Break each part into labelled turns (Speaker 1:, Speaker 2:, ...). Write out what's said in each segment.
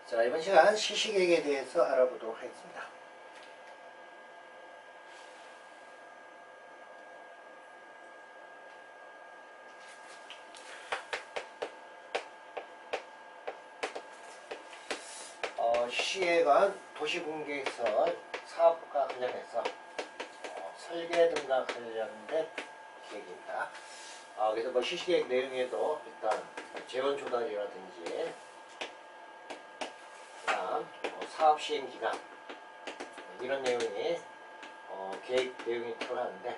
Speaker 1: 자, 이번 시간 시시계획에 대해서 알아보도록 하겠습니다. 시시계획은 도시공개에서 사업과 관련해서 설계 등과 관련된 계획입니다. 그래서 뭐 시시계획 내용에도 일단 재원 조달이라든지 그다음 사업 시행 기간 이런 내용이 계획 내용이 들어가는데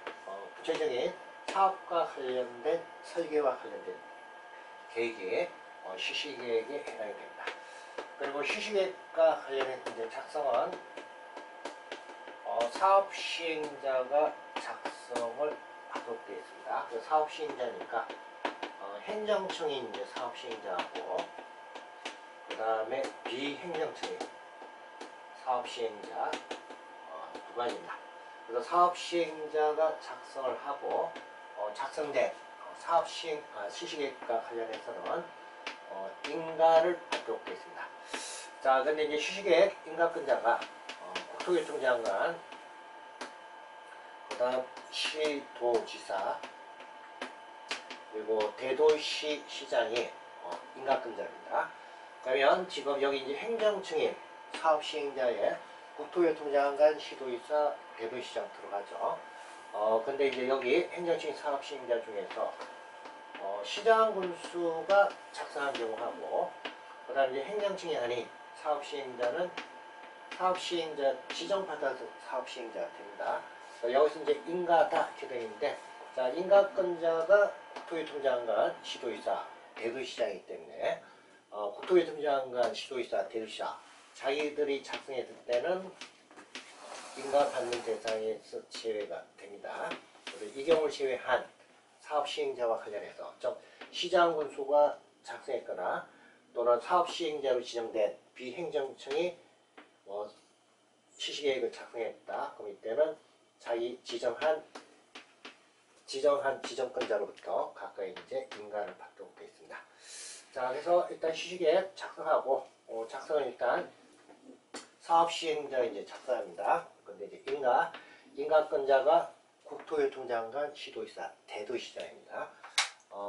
Speaker 1: 구체적인 사업과 관련된 설계와 관련된 계획이 시시계획에 해당이 됩니다. 그리고 시시계획과 관련해서 이제 작성은 사업 시행자가 작성을 하도록 되어 있습니다. 그 사업 시행자니까 행정청이 이제 사업 시행자하고 그 다음에 비행정청이 사업 시행자 두 가지입니다. 그래서 사업 시행자가 작성을 하고 작성된 사업 시행 시시계획과 관련해서는 인가를 받도록 되어 있습니다. 자, 근데 이제 시시계획 인가권자가 국토교통장관, 그 다음 시도지사, 그리고 대도시 시장이 인가권자입니다. 그러면 지금 여기 이제 행정청인 사업 시행자에 국토교통장관, 시도지사, 대도시장 들어가죠. 근데 이제 여기 행정청인 사업 시행자 중에서 시장 군수가 작성한 경우하고, 그 다음에 이제 행정청이 아닌 사업 시행자는 사업 시행자 지정받아서 사업 시행자가 됩니다. 여기서 이제 인가다 이렇게 되어 있는데, 자, 인가권자가 국토교통장관, 시도지사, 대도시장이기 때문에 국토교통장관, 시도지사, 대도시장 자기들이 작성했을 때는 인가받는 대상에서 제외가 됩니다. 그래서 이 경우를 제외한 사업 시행자와 관련해서 즉 시장 군수가 작성했거나 또는 사업 시행자로 지정된 비행정청이 시시계획을 작성했다. 그럼 이때는 자기 지정한 지정권자로부터 가까이 이제 인가를 받도록 되어 있습니다. 자, 그래서 일단 시시계획 작성하고 작성은 일단 사업 시행자 이제 작성합니다. 근데 이제 인가권자가 국토교통장관, 시도지사, 대도시장입니다.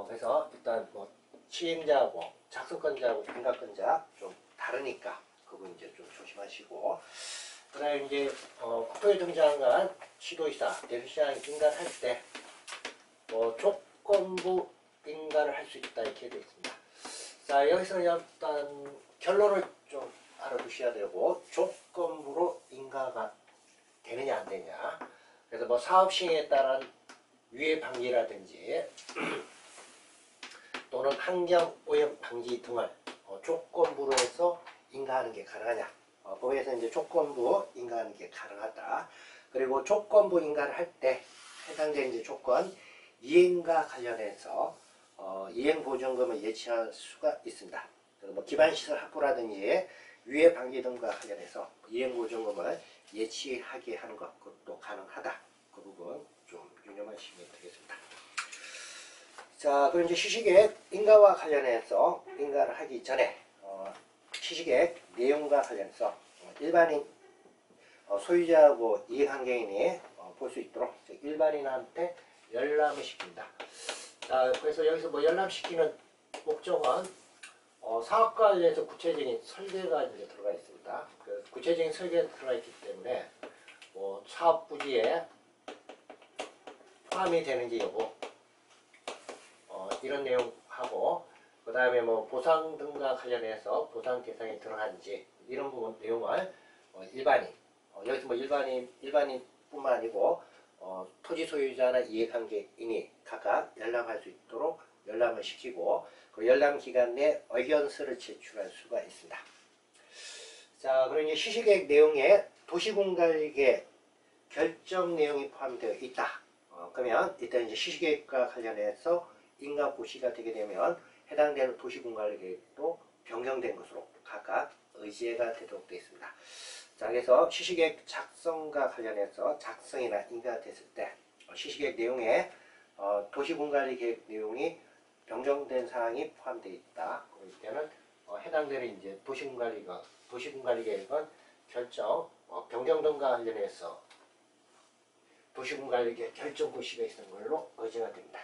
Speaker 1: 그래서 일단 뭐 시행자하고 작성권자하고 인가권자 좀 다르니까 그거 이제 좀 조심하시고, 그다음에 이제 국토교통장관, 시도지사, 대도시장 인가를 할 때 조건부 인가를 할 수 있다 이렇게 되어 있습니다. 자, 여기서 일단 결론을 좀 알아두셔야 되고, 조건부로 인가가 되느냐 안 되냐. 그래서 뭐 사업 시행에 따른 위해 방지라든지 또는 환경 오염 방지 등을 조건부로 해서 인가하는 게 가능하냐. 법에서 이제 조건부 인가하는 게 가능하다. 그리고 조건부 인가를 할 때 해당되는 이제 조건 이행과 관련해서 이행보증금을 예치할 수가 있습니다. 뭐 기반시설 확보라든지 위해 방지 등과 관련해서 이행보증금을 예치하게 하는 것, 그것도 가능하다. 그 부분 좀 유념하시면 되겠습니다. 자, 그럼 이제 시시계획 인가와 관련해서 인가를 하기 전에 시시계획 내용과 관련해서 일반인 소유자하고 이해관계인이 볼 수 있도록 일반인한테 열람을 시킵니다. 자, 그래서 여기서 뭐 열람시키는 목적은 사업과 관련해서 구체적인 설계가 이제 들어가 있습니다. 그 구체적인 설계가 들어가 있기 때문에 사업 부지에 포함이 되는지 여부 이런 내용하고, 그 다음에 뭐 보상 등과 관련해서 보상 대상에 들어간지 이런 부분 내용을 일반인 여기서 뭐 일반인뿐만 아니고 토지 소유자나 이해관계인이 각각 열람할 수 있도록 열람을 시키고, 그 열람 기간 내 의견서를 제출할 수가 있습니다. 자, 그럼 이제 시시계획 내용에 도시공간계획 결정 내용이 포함되어 있다. 그러면 일단 이제 시시계획과 관련해서 인가 고시가 되게 되면 해당되는 도시공간계획도 변경된 것으로 각각 의제가 되도록 되어 있습니다. 자, 그래서 시시계획 작성과 관련해서 작성이나 인가가 됐을 때 시시계획 내용에 도시공간계획 내용이 변경된 사항이 포함되어 있다. 그럴 때는 해당 해당되는 이제 도시군관리계획은 결정 변경 등과 관련해서 도시군관리계획 결정고시가 있는 걸로 의제가 됩니다.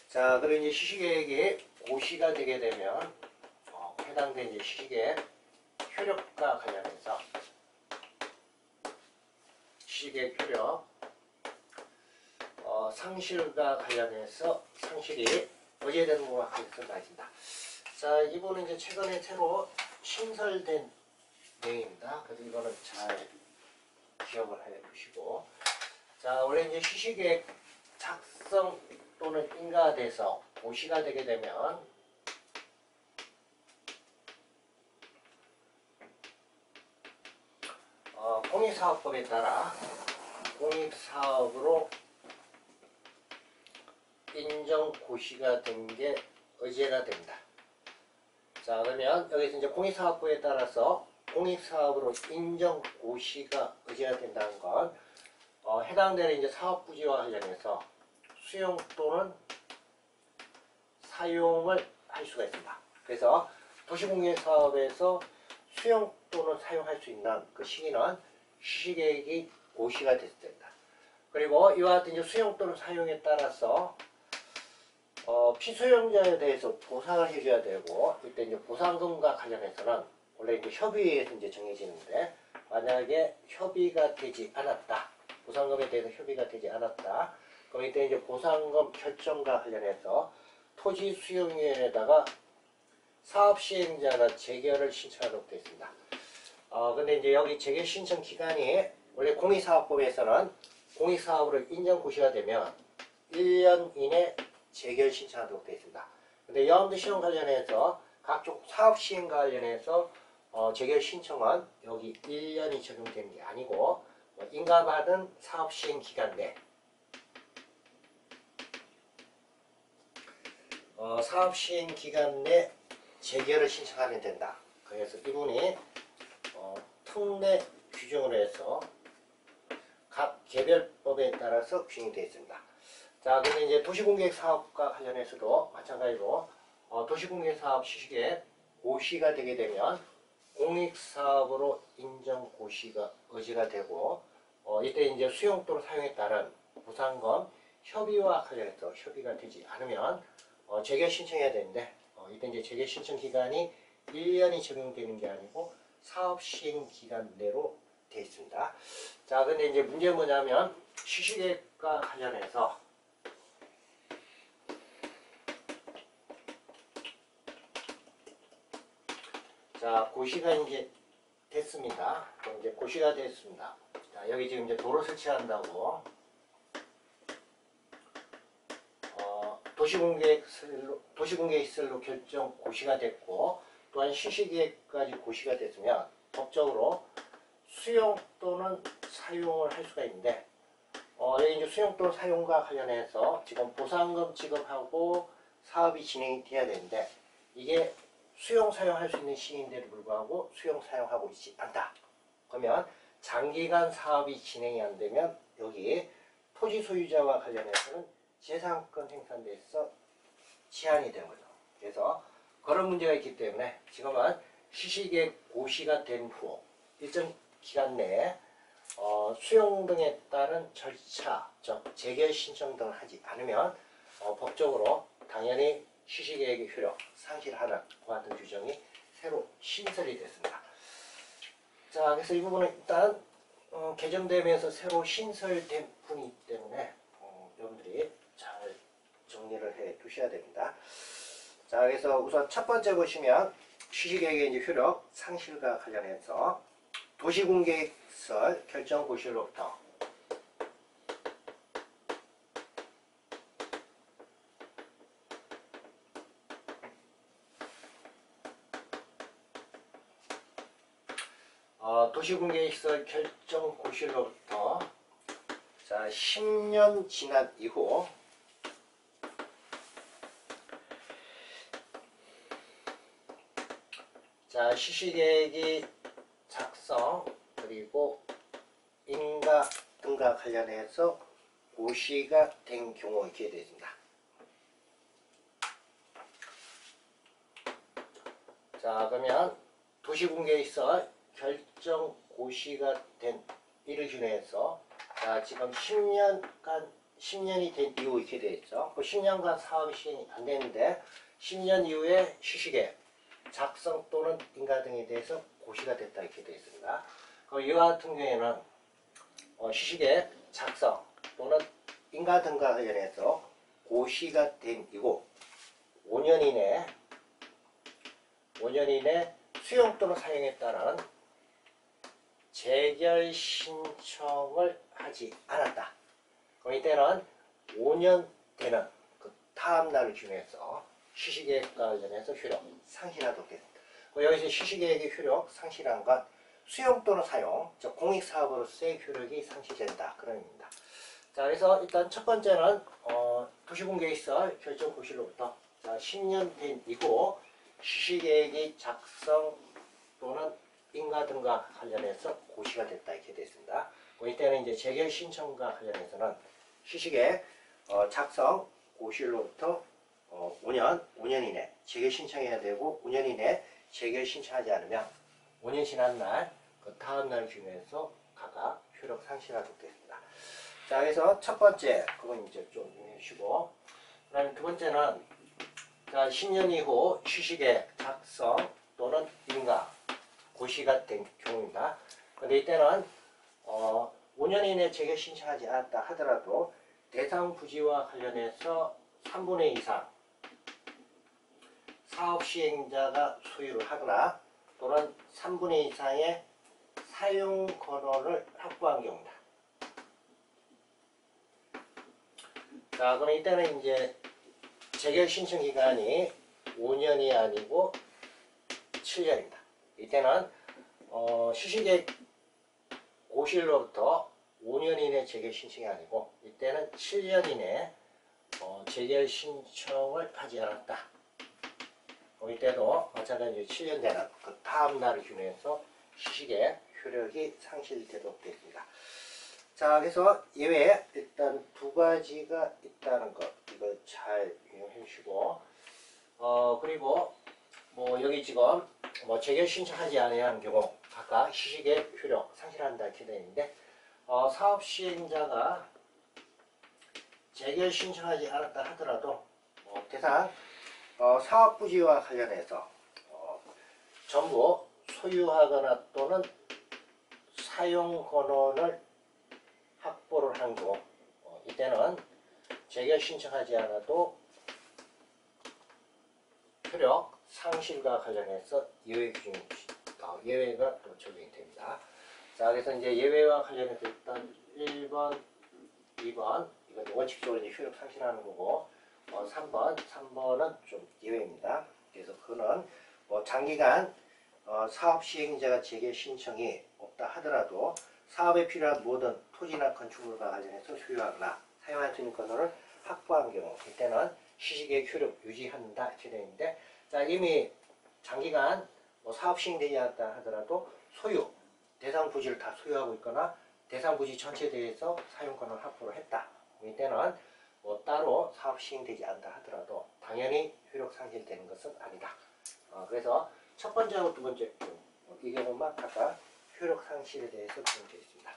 Speaker 1: 자, 그리고 이제 시시계획이 고시가 되게 되면 해당되는 이제 시시계획 효력과 관련해서 시시계획 효력 상실과 관련해서 상실이 의제되는 것과 관련해서 나있습니다. 자, 이번은 이제 최근에 새로 신설된 내용입니다. 그래서 이거는 잘 기억을 해 두시고, 자, 원래 이제 시시계획 작성 또는 인가돼서 고시가 되게 되면 공익사업법에 따라 공익사업으로 인정 고시가 된 게 의제가 됩니다. 자, 그러면 여기서 이제 공익사업법에 따라서 공익사업으로 인정 고시가 의제가 된다는 건 해당되는 이제 사업부지와 관련해서 수용 또는 사용을 할 수가 있습니다. 그래서 도시공개사업에서 수용 또는 사용할 수 있는 그 시기는 시시계획이 고시가 됐을 때입니다. 그리고 이와 같은 이제 수용 또는 사용에 따라서 피수용자에 대해서 보상을 해줘야 되고, 이때 이제 보상금과 관련해서는 원래 이제 협의에서 이제 정해지는데, 만약에 협의가 되지 않았다, 보상금에 대해서 협의가 되지 않았다, 그럼 이때 이제 보상금 결정과 관련해서 토지수용위원회에다가 사업시행자가 재결을 신청하도록 되어 있습니다. 근데 이제 여기 재결 신청 기간이 원래 공익사업법에서는 공익사업으로 인정고시가 되면 1년 이내 재결 신청하도록 되어 있습니다. 근데 여러분들 시험 관련해서 각종 사업 시행과 관련해서 재결 신청은 여기 1년이 적용되는 게 아니고 인가받은 사업 시행 기간 내 사업 시행 기간 내 재결을 신청하면 된다. 그래서 이분이 특례 규정으로 해서 각 개별법에 따라서 규정이 되어 있습니다. 자, 근데 이제 도시공개획 사업과 관련해서도 마찬가지로 도시공개사업 시시계획 고시가 되게 되면 공익사업으로 인정 고시가 의제가 되고, 이때 이제 수용 또는 사용에 따른 보상금 협의와 관련해서 협의가 되지 않으면 재결 신청해야 되는데, 이때 이제 재결 신청 기간이 1년이 적용되는 게 아니고 사업 시행 기간 내로 되어 있습니다. 자, 근데 이제 문제는 뭐냐면 시시계획과 관련해서 자, 고시가 이제 됐습니다. 이제 고시가 됐습니다. 자, 여기 지금 이제 도로 설치한다고 도시공개시설로 결정 고시가 됐고, 또한 시시계획까지 고시가 됐으면 법적으로 수용 또는 사용을 할 수가 있는데, 여기 이제 수용 또는 사용과 관련해서 지금 보상금 지급하고 사업이 진행이 돼야 되는데, 이게 수용 사용할 수 있는 시기인데도 불구하고 수용 사용하고 있지 않다. 그러면 장기간 사업이 진행이 안 되면 여기 토지 소유자와 관련해서는 재산권 행사에서 제한이 되는 거죠. 그래서 그런 문제가 있기 때문에 지금은 시시계획 고시가 된 후 일정 기간 내에 수용 등에 따른 절차, 즉 재결 신청 등을 하지 않으면 법적으로 당연히 시시계획의 효력 상실하는 그와 같은 규정이 새로 신설이 됐습니다. 자, 그래서 이 부분은 일단 개정되면서 새로 신설된 부분이기 때문에 여러분들이 잘 정리를 해 두셔야 됩니다. 자, 그래서 우선 첫 번째 보시면 시시계획의 이제 효력 상실과 관련해서 도시공개시설 결정고시로부터 도시공개시설 결정고시로부터 자 10년 지난 이후 자 시시계획이 작성 그리고 인가 등과 관련해서 고시가 된 경우 이렇게 되어 있습니다. 자, 그러면 도시군계에 있어 결정 고시가 된 이를 기준해서 자, 지금 10년이 된 이후 이렇게 되어 있죠. 그 10년간 사업이 시행이 안 되는데 10년 이후에 시시계 작성 또는 인가 등에 대해서 고시가 됐다 이렇게 되어 있습니다. 그럼 이와 같은 경우에는 시시계 작성 또는 인가 등과 관련해서 고시가 된 이고 5년 이내 수용 또는 사용에 따른 재결 신청을 하지 않았다. 그럼 이때는 5년 되는 그 다음날을 기준해서 시시계획과 관련해서 효력 상실하도록 됩니다. 여기서 시시계획의 효력 상실한 건 수용 또는 사용, 즉 공익사업으로서의 효력이 상실된다. 그런 의미입니다. 자, 그래서 일단 첫 번째는 도시군계에 있어 결정 고시로부터 10년 된 이후 시시계획이 작성 또는 인가 등과 관련해서 고시가 됐다 이렇게 되어 있습니다. 이때는 이제 재결 신청과 관련해서는 시시계획 작성 고시로부터 5년 이내 재결 신청해야 되고 5년 이내 재결 신청하지 않으면 5년 지난 날 그 다음 날 기준해서 각각 효력 상실하도록 되어 있습니다. 자, 그래서 첫 번째 그건 이제 좀 해주시고, 그다음에 두 번째는 자, 10년 이후 시시계획 작성 또는 인가 고시가 된 경우입니다. 근데 이때는 5년 이내 재결 신청하지 않았다 하더라도 대상 부지와 관련해서 3분의 2 이상 사업 시행자가 소유를 하거나 또는 3분의 2 이상의 사용 권한을 확보한 경우다. 자, 그럼 이때는 이제 재결 신청 기간이 5년이 아니고 7년입니다. 이때는 시시계획 고시로부터 5년 이내 재결 신청이 아니고 이때는 7년 이내 재결 신청을 하지 않았다. 이때도 마찬가지로 7년 되는 그 다음 날을 기준해서 시시계획 효력이 상실되도록 되어 있습니다. 자, 그래서 예외에 일단 두 가지가 있다는 것 이거 잘 유념해 주시고 그리고 뭐 여기 지금 뭐 재결 신청하지 않은 경우 각각 시시계획 효력 상실한다 이렇게 되어 있는데 사업 시행자가 재결 신청하지 않았다 하더라도 대상 사업 부지와 관련해서 전부 소유하거나 또는 사용 권한을 확보를 한 경우 이때는 재결 신청하지 않아도 효력 상실과 관련해서 예외 기준이 예외가 또 적용이 됩니다. 자, 그래서 이제 예외와 관련해서 일단 1번, 2번 이건 원칙적으로 이제 효력 상실하는 거고 3번은 좀 예외입니다. 그래서 그거는 장기간 사업 시행자가 재결 신청이 없다 하더라도 사업에 필요한 모든 토지나 건축물과 관련해서 소유하거나 사용할 수 있는 권한을 확보한 경우 이때는 시시계획 효력 유지한다 이렇게 되어 있는데 자, 이미 장기간 사업 시행되지 않았다 하더라도 소유 대상 부지를 다 소유하고 있거나 대상 부지 전체에 대해서 사용권을 확보를 했다. 이때는 따로 사업 시행되지 않다 하더라도 당연히 효력 상실되는 것은 아니다. 그래서 첫 번째하고 두 번째 이 경우만 각각 효력 상실에 대해서 규정되어 있습니다.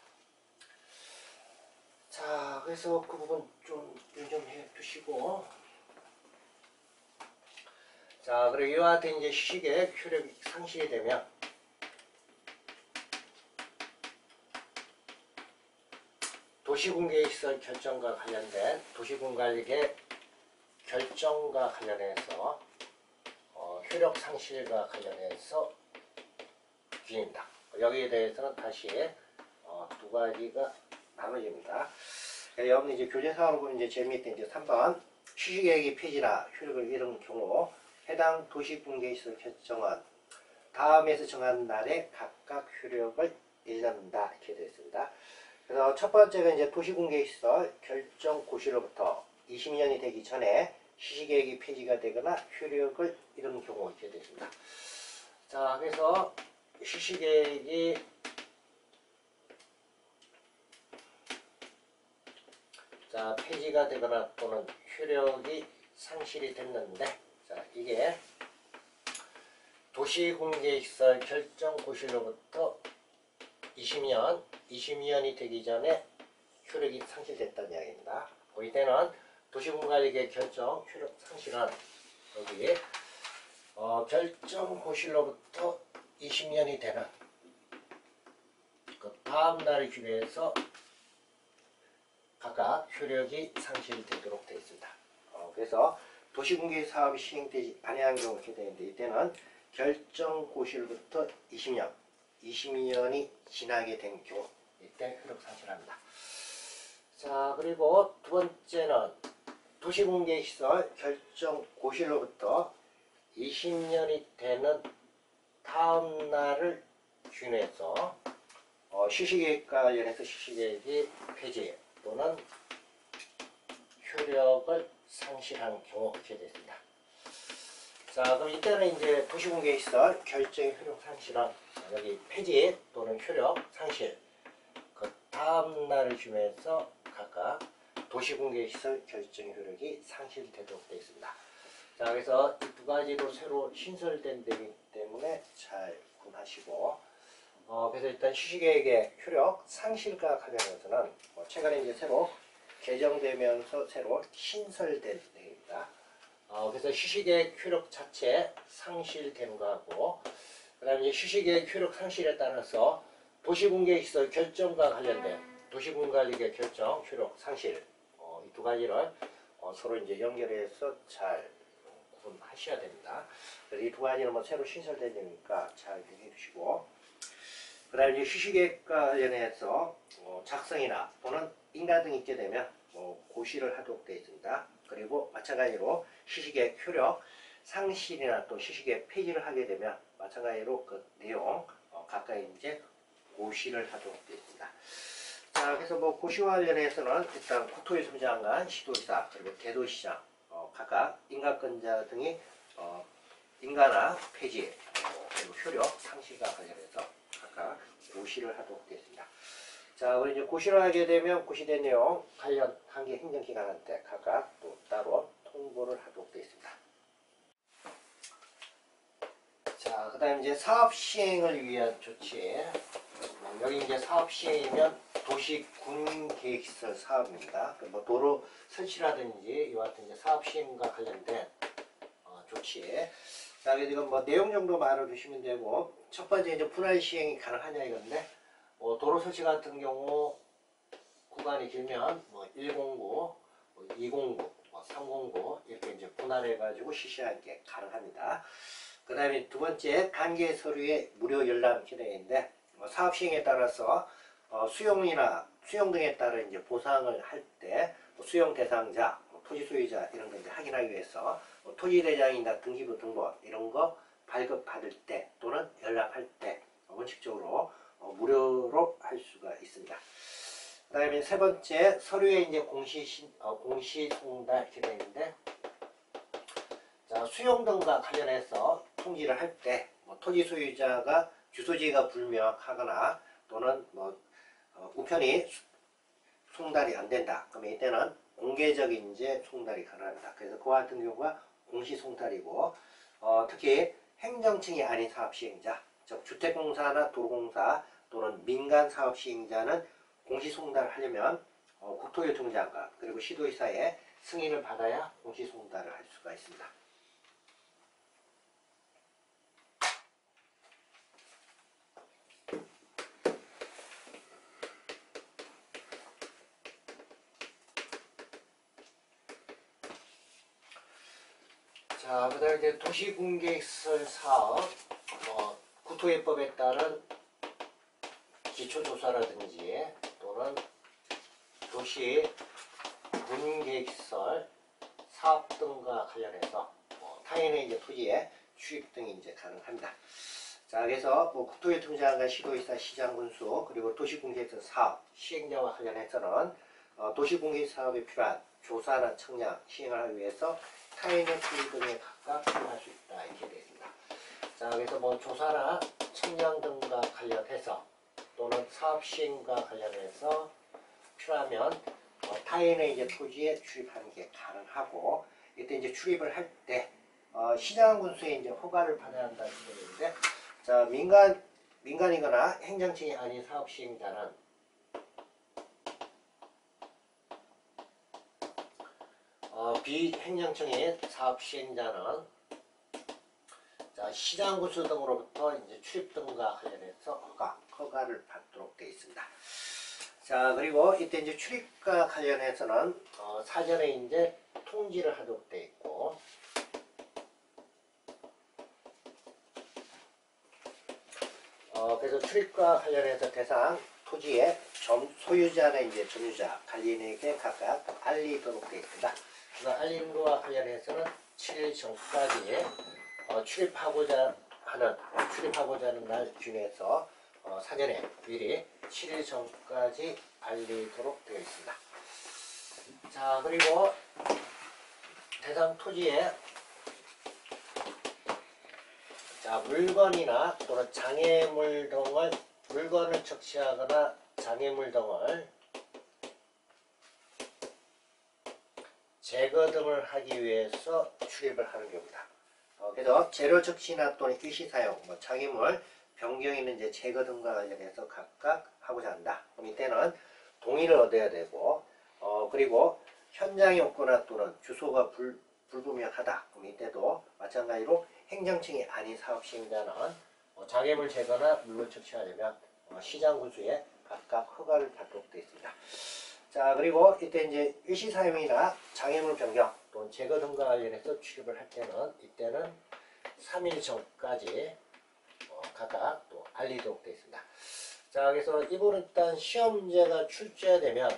Speaker 1: 자, 그래서 그 부분 좀 유념해 두시고 자, 그리고 이와 같은 이제 시시계획 효력이 상실이 되면 도시군계시설 결정과 관련된 도시군관리계 결정과 관련해서 효력 상실과 관련해서 규정입니다. 여기에 대해서는 다시 두 가지가 나눠집니다. 여러분 이제 교재상으로 보면 이제 재미있던 이제 3번 시시계획이 폐지나 효력을 잃은 경우 해당 도시군계시설 결정은 다음에서 정한 날에 각각 효력을 잃는다 이렇게 되어 있습니다. 그래서 첫 번째가 이제 도시군계시설 결정 고시로부터 20년이 되기 전에 시시계획이 폐지가 되거나 효력을 잃은 경우 이렇게 되어 있습니다. 자, 그래서 시시계획이 폐지가 되거나 또는 효력이 상실이 됐는데 자, 이게 도시공개시설 결정 고시로부터 22년이 되기 전에 효력이 상실됐다는 이야기입니다. 이때는 도시군관리계 결정 효력 상실은 여기 결정 고시로부터 20년이 되는 그 다음 날을 기해서 각각 효력이 상실되도록 되어 있습니다. 그래서 도시공개 사업이 시행되지 아니한 경우 이렇게 되는데 이때는 결정 고시로부터 22년이 지나게 된 경우 이때 효력 상실합니다. 자, 그리고 두 번째는 도시공개시설 결정 고시로부터 20년이 되는 다음 날을 기준해서 실시계획과 관련해서 실시계획이 폐지 또는 효력을 상실한 경우 이렇게 됐습니다. 자, 그럼 이때는 이제 도시공개시설 결정의 효력 상실은 여기 폐지 또는 효력 상실 그 다음 날을 기준해서 각각 도시공개시설 결정의 효력이 상실되도록 되어 있습니다. 자, 그래서 이 두 가지로 새로 신설된 되기 때문에 잘 구분하시고 그래서 일단 실시계획의 효력 상실과 관련해서는 최근에 이제 새로 개정되면서 새로 신설된 내용입니다. 그래서 실시계획 효력 자체 상실되는 거하고 그 다음에 이제 실시계획 효력 상실에 따라서 도시공개시설 결정과 관련된 도시군관리계 결정 효력 상실 이 두 가지를 서로 이제 연결해서 잘 구분하셔야 됩니다. 그래서 이 두 가지는 뭐 새로 신설된 내용이니까 잘 유의해 주시고 그 다음에 이제 실시계획과 관련해서 작성이나 또는 인가 등이 있게 되면 고시를 하도록 되어 있습니다. 그리고 마찬가지로 실시계획 효력 상실이나 또 실시계획 폐지를 하게 되면 마찬가지로 그 내용 각각 이제 고시를 하도록 되어 있습니다. 자, 그래서 뭐 고시와 관련해서는 일단 국토교통부 장관, 시도지사 그리고 대도시장 각각 인가권자 등이 인가나 폐지 그리고 효력 상실과 관련해서 각각 고시를 하도록 되어 있습니다. 자, 우리 이제 고시를 하게 되면 고시된 내용 관련 한개 행정기관한테 각각 또 따로 통보를 하도록 되어 있습니다. 자, 그 다음에 이제 사업 시행을 위한 조치. 여기 이제 사업 시행이면 도시군계획시설 사업입니다. 뭐 도로 설치라든지 이와 같은 이제 사업 시행과 관련된 조치. 자, 이건 뭐 내용 정도 알아두시면 되고 첫 번째 이제 분할 시행이 가능하냐 이건데 도로 설치 같은 경우 구간이 길면 뭐 109, 209, 309 이렇게 이제 분할해 가지고 실시하는 게 가능합니다. 그 다음에 두 번째 단계 서류의 무료 열람 기능인데 사업 시행에 따라서 수용이나 수용 등에 따른 이제 보상을 할 때 수용 대상자, 토지 소유자 이런 거 이제 확인하기 위해서 토지 대장이나 등기부 등본 이런 거 발급 받을 때 또는 열람할 때 원칙적으로 무료로 할 수가 있습니다. 그 다음에 세 번째 서류에 이제 공시 송달 이렇게 되어 있는데 자, 수용 등과 관련해서 통지를 할 때 토지 소유자가 주소지가 불명하거나 또는 우편이 송달이 안 된다. 그러면 이때는 공개적인 이제 송달이 가능합니다. 그래서 그와 같은 경우가 공시 송달이고 특히 행정층이 아닌 사업 시행자, 즉 주택공사나 도로공사 또는 민간 사업 시행자는 공시 송달을 하려면 국토교통부 장관 그리고 시도지사의 승인을 받아야 공시 송달을 할 수가 있습니다. 자, 그 다음에 이제 도시공개시설 사업, 국토예법에 따른 기초조사라든지 또는 도시군계획시설 사업 등과 관련해서 타인의 이제 토지에 취입 등이 이제 가능합니다. 자, 그래서 국토교통부 장관, 시도지사, 시장군수 그리고 도시공개시설 사업 시행자와 관련해서는 도시공개 사업에 필요한 조사나 청약 시행을 하기 위해서 타인의 토지 등에 각각 필요할 수 있다 이렇게 되어 있습니다. 자, 그래서 조사나 청약 등과 관련해서 또는 사업 시행과 관련해서 필요하면 타인의 이제 토지에 출입하는 게 가능하고 이때 이제 출입을 할 때 시장군수의 이제 허가를 받아야 한다 이렇게 되는데, 자 민간이거나 행정청이 아닌 사업 시행자는 비행정청의 사업 시행자는 자, 시장군수 등으로부터 이제 출입 등과 관련해서 허가를 받도록 되어 있습니다. 자, 그리고 이때 이제 출입과 관련해서는 사전에 이제 통지를 하도록 되어 있고, 그래서 출입과 관련해서 대상 토지의 소유자나 이제 점유자 관리인에게 각각 알리도록 되어 있습니다. 그래서 알리는 것과 관련해서는 7일 전까지 출입하고자 하는 날 기준해서 사전에 미리 7일 전까지 알리도록 되어 있습니다. 자, 그리고 대상 토지에 자, 물건이나 또는 장애물 등을 물건을 적시하거나 장애물 등을 제거 등을 하기 위해서 출입을 하는 경우다. 그래서 재료 적시나 또는 일시사용, 장애물 변경에는 이제 제거 등과 관련해서 각각 하고자 한다. 그럼 이때는 동의를 얻어야 되고, 그리고 현장에 없거나 또는 주소가 불분명하다. 그럼 이때도 마찬가지로 행정청이 아닌 사업 시행자는 장애물 제거나 물건 적시하려면 시장군수에 각각 허가를 받도록 되어 있습니다. 자, 그리고 이때 이제 일시사용이나 장애물 변경 또는 제거 등과 관련해서 출입을 할 때는 이때는 3일 전까지 각각 또 알리도록 되어 있습니다. 자, 그래서 이 부분은 일단 시험제가 출제되면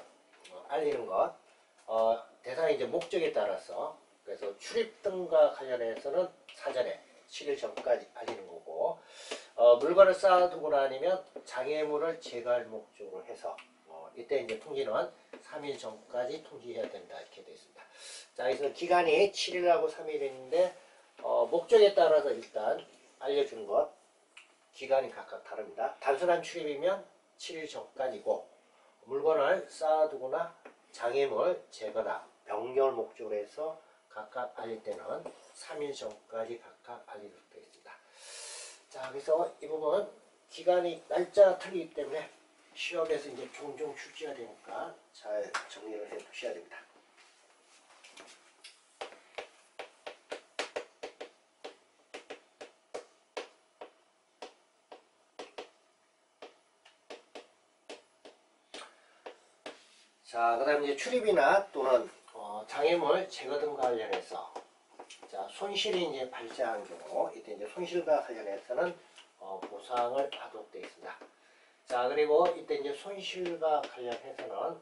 Speaker 1: 알리는 것, 대상의 이제 목적에 따라서 그래서 출입 등과 관련해서는 사전에 7일 전까지 알리는 거고, 물건을 쌓아두고 나면 장애물을 제거할 목적으로 해서 이때 이제 통지는 3일 전까지 통지해야 된다 이렇게 되어 있습니다. 자, 그래서 기간이 7일하고 3일인데 목적에 따라서 일단 알려주는 것 기간이 각각 다릅니다. 단순한 출입이면 7일 전까지고, 물건을 쌓아두거나 장애물 제거나 변경을 목적으로 해서 각각 알릴 때는 3일 전까지 각각 알리도록 되어 있습니다. 자, 그래서 이 부분 기간이 날짜가 틀리기 때문에 시험에서 이제 종종 출제가 되니까 잘 정리를 해 두셔야 됩니다. 자, 그 다음 이제 출입이나 또는 장애물 제거 등과 관련해서 자, 손실이 이제 발생한 경우 이때 이제 손실과 관련해서는 보상을 하도록 되어 있습니다. 자, 그리고 이때 이제 손실과 관련해서는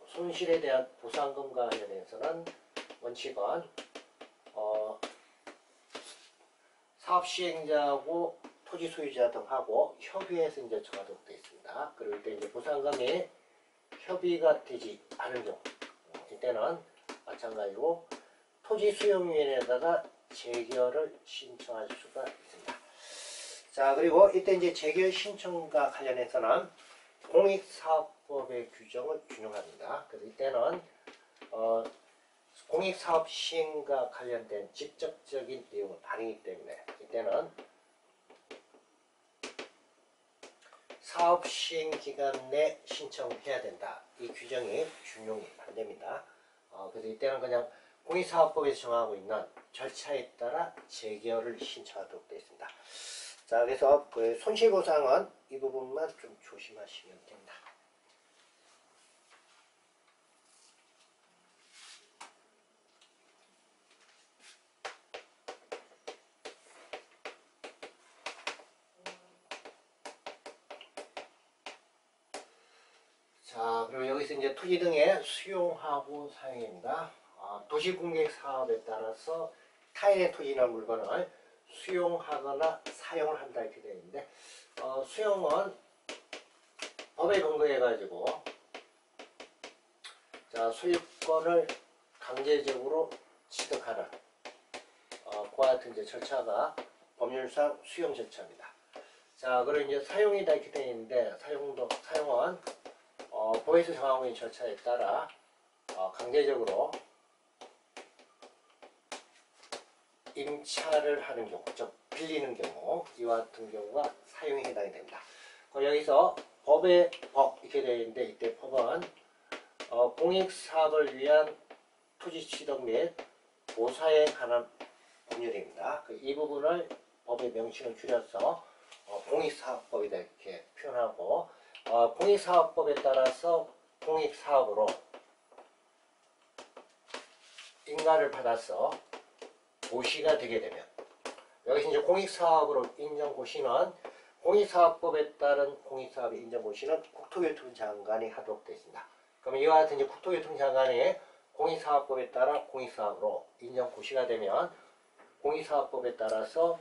Speaker 1: 손실에 대한 보상금과 관련해서는 원칙은 사업 시행자하고 토지 소유자 등하고 협의해서 이제 정하도록 되어 있습니다. 그리고 이때 이제 보상금이 협의가 되지 않은 경우 이때는 마찬가지로 토지 수용위원회에다가 재결을 신청할 수가 있습니다. 자, 그리고 이때 이제 재결 신청과 관련해서는 공익사업법의 규정을 준용합니다. 그래서 이때는 공익사업 시행과 관련된 직접적인 내용은 아니기 때문에 이때는 사업 시행 기간 내 신청해야 된다. 이 규정이 준용이 안 됩니다. 그래서 이때는 그냥 공익사업법에서 정하고 있는 절차에 따라 재결을 신청하도록 되어 있습니다. 자, 그래서 그 손실보상은 이 부분만 좀 조심하시면 됩니다. 자, 그리고 여기서 이제 토지 등의 수용하고 사용입니다. 도시공객 사업에 따라서 타인의 토지나 물건을 수용하거나 사용을 한다 이렇게 되어 있는데, 수용은 법에 근거해 가지고 자, 소유권을 강제적으로 취득하는 그와 같은 이제 절차가 법률상 수용 절차입니다. 자, 그리고 이제 사용이다 이렇게 되어 있는데, 사용은 법에서 정하고 있는 절차에 따라 강제적으로 임차를 하는 경우, 즉 빌리는 경우, 이와 같은 경우가 사용에 해당이 됩니다. 여기서 법의 법 이렇게 되어 있는데, 이때 법은 공익사업을 위한 토지 취득 및 보사에 관한 법률입니다. 이 부분을 법의 명칭을 줄여서 공익사업법이다 이렇게 표현하고, 공익사업법에 따라서 공익사업으로 인가를 받아서 고시가 되게 되면, 여기서 이제 공익사업으로 인정고시는 공익사업법에 따른 공익사업의 인정고시는 국토교통부 장관이 하도록 되어 있습니다. 그러면 이와 같은 이제 국토교통부 장관이 공익사업법에 따라 공익사업으로 인정고시가 되면 공익사업법에 따라서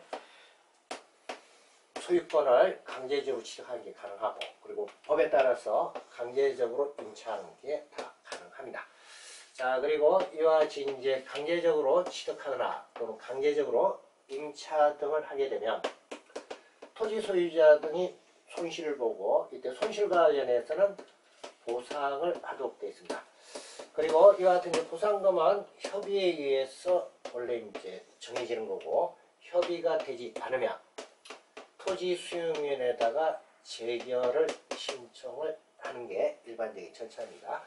Speaker 1: 소유권을 강제적으로 취득하는 게 가능하고, 그리고 법에 따라서 강제적으로 임차하는 게 다 가능합니다. 자, 그리고 이와 같이 이제 강제적으로 취득하거나 또는 강제적으로 임차 등을 하게 되면 토지 소유자 등이 손실을 보고, 이때 손실과 관련해서는 보상을 하도록 되어 있습니다. 그리고 이와 같은 이제 보상금은 협의에 의해서 원래 이제 정해지는 거고, 협의가 되지 않으면 토지수용위원회에다가 재결을 신청을 하는 게 일반적인 절차입니다.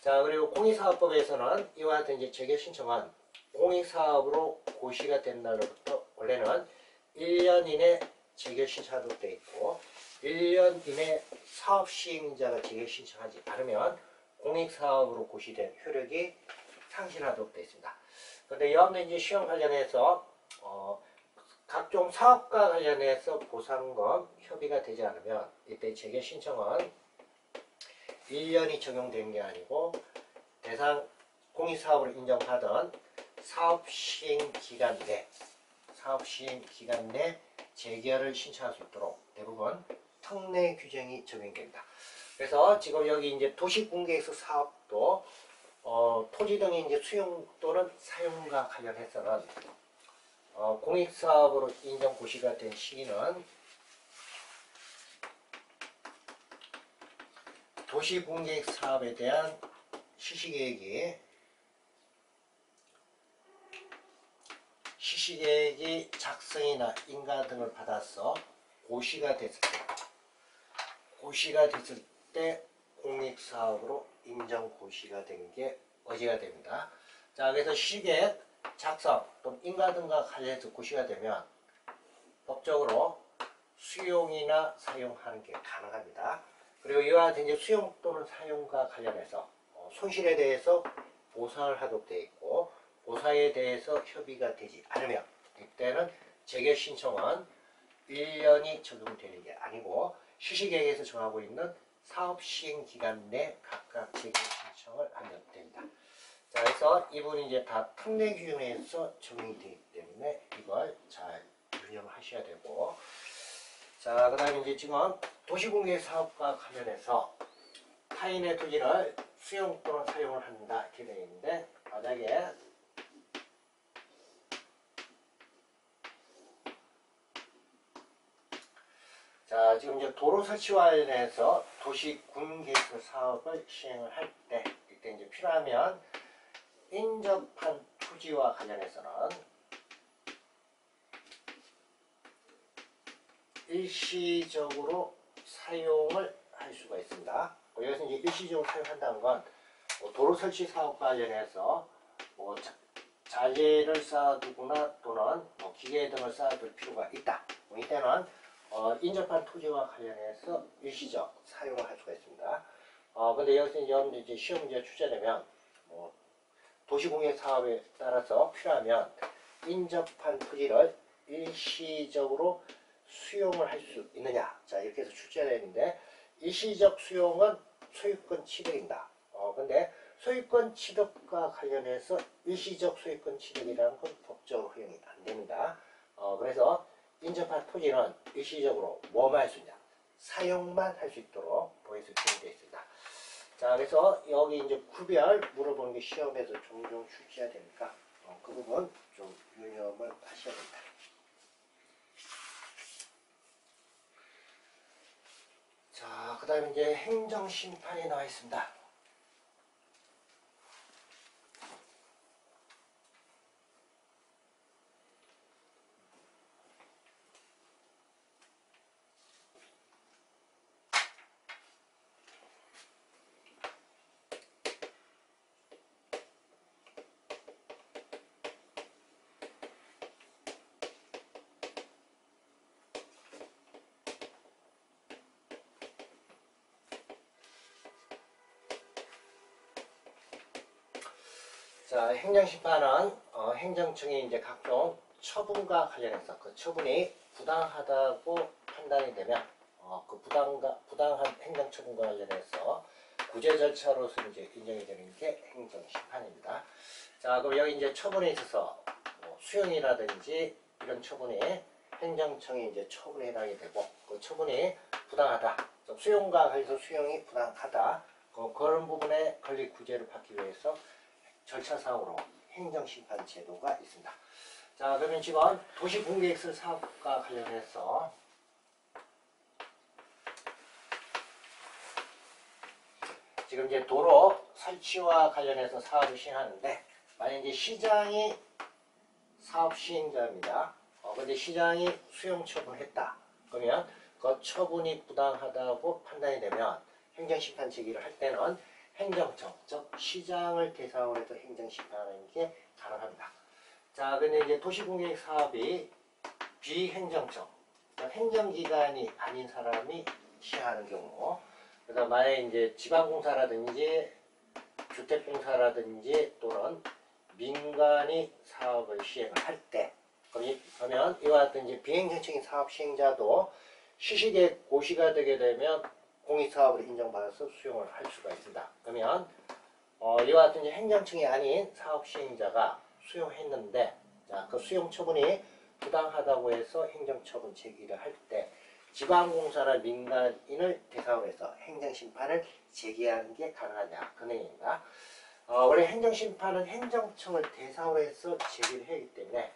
Speaker 1: 자, 그리고 공익사업법에서는 이와 같은 이제 재결 신청은 공익사업으로 고시가 된 날로부터 원래는 1년 이내 재결 신청하도록 되어 있고, 1년 이내 사업 시행자가 재결 신청하지 않으면 공익사업으로 고시된 효력이 상실하도록 되어 있습니다. 그런데 이와 같은 이제 시험 관련해서 각종 사업과 관련해서 보상금 협의가 되지 않으면 이때 재결 신청은 1년이 적용되는 게 아니고 대상 공익사업으로 인정하던 사업시행기간 내 재결을 신청할 수 있도록 대부분 특례 규정이 적용됩니다. 그래서 지금 여기 이제 도시공개에서 사업도 토지 등의 이제 수용 또는 사용과 관련해서는 공익사업으로 인정 고시가 된 시기는 도시공개획 사업에 대한 시시계획이 작성이나 인가 등을 받아서 고시가 됐을 때 공익사업으로 인정 고시가 된 게 어지가 됩니다. 자, 그래서 시시계획 작성 또는 인가 등과 관련해서 고시가 되면 법적으로 수용이나 사용하는 게 가능합니다. 그리고 이와 같은 이제 수용 또는 사용과 관련해서 손실에 대해서 보상을 하도록 되어 있고, 보상에 대해서 협의가 되지 않으면 이때는 재결 신청은 1년이 적용되는 게 아니고 시시계획에서 정하고 있는 사업 시행 기간 내 각각 재결 신청을 하면 됩니다. 자, 그래서 이 부분이 이제 다 특례 규정에서 적용이 되기 때문에 이걸 잘 유념을 하셔야 되고, 자, 그 다음에 이제 지금 도시공개 사업과 관련해서 타인의 토지를 수용 또는 사용을 한다 이렇게 되어 있는데, 만약에 자, 지금 이제 도로 설치와 관련해서 도시군개수 사업을 시행을 할 때 이때 이제 필요하면 인접한 토지와 관련해서는 일시적으로 사용을 할 수가 있습니다. 여기서 이제 일시적으로 사용한다는 건 도로 설치 사업과 관련해서 자재를 쌓아두거나 또는 기계 등을 쌓아둘 필요가 있다. 이때는 인접한 토지와 관련해서 일시적 사용을 할 수가 있습니다. 근데 여기서 이제 시험 문제가 출제되면 도시공개 사업에 따라서 필요하면 인접한 토지를 일시적으로 수용을 할 수 있느냐, 자 이렇게 해서 출제되는데, 일시적 수용은 소유권 취득입니다. 근데 소유권 취득과 관련해서 일시적 소유권 취득이라는 건 법적으로 허용이 안 됩니다. 그래서 인접한 토지는 일시적으로 뭐만 할 수 있냐, 사용만 할 수 있도록 법에서 규정되어 있습니다. 자, 그래서 여기 이제 구별 물어보는 게 시험에서 종종 출제가 되니까 그 부분 좀 유념을 하셔야 됩니다. 자, 그 다음에 이제 행정심판이 나와 있습니다. 자, 행정심판은 행정청이 이제 각종 처분과 관련해서 그 처분이 부당하다고 판단이 되면 그 부당한 행정처분과 관련해서 구제 절차로서 이제 인정이 되는 게 행정심판입니다. 자, 그럼 여기 이제 처분에 있어서 수용이라든지 이런 처분이 행정청이 이제 처분에 해당이 되고 그 처분이 부당하다. 수용과 관련해서 수용이 부당하다. 그런 부분에 권리 구제를 받기 위해서 절차상으로 행정심판 제도가 있습니다. 자, 그러면 지금 도시공개시설 사업과 관련해서 지금 이제 도로 설치와 관련해서 사업을 시행하는데 만약 이제 시장이 사업 시행자입니다. 근데 시장이 수용 처분했다. 그러면 그 처분이 부당하다고 판단이 되면 행정심판 제기를 할 때는 행정청, 즉 시장을 대상으로 해서 행정심판하는 게 가능합니다. 자, 근데 이제 도시공개역 사업이 비행정청, 행정기관이 아닌 사람이 시행하는 경우, 그래서 만약에 이제 지방공사라든지 주택공사라든지 또는 민간이 사업을 시행을 할 때, 그러면 이와 같은 이제 비행정청인 사업 시행자도 시식에 고시가 되게 되면 공익사업으로 인정받아서 수용을 할 수가 있습니다. 그러면 이와 같은 이제 행정청이 아닌 사업 시행자가 수용했는데, 자, 그 수용 처분이 부당하다고 해서 행정처분 제기를 할 때 지방공사나 민간인을 대상으로 해서 행정심판을 제기하는 게 가능하냐 그 내용입니다. 원래 행정심판은 행정청을 대상으로 해서 제기를 하기 때문에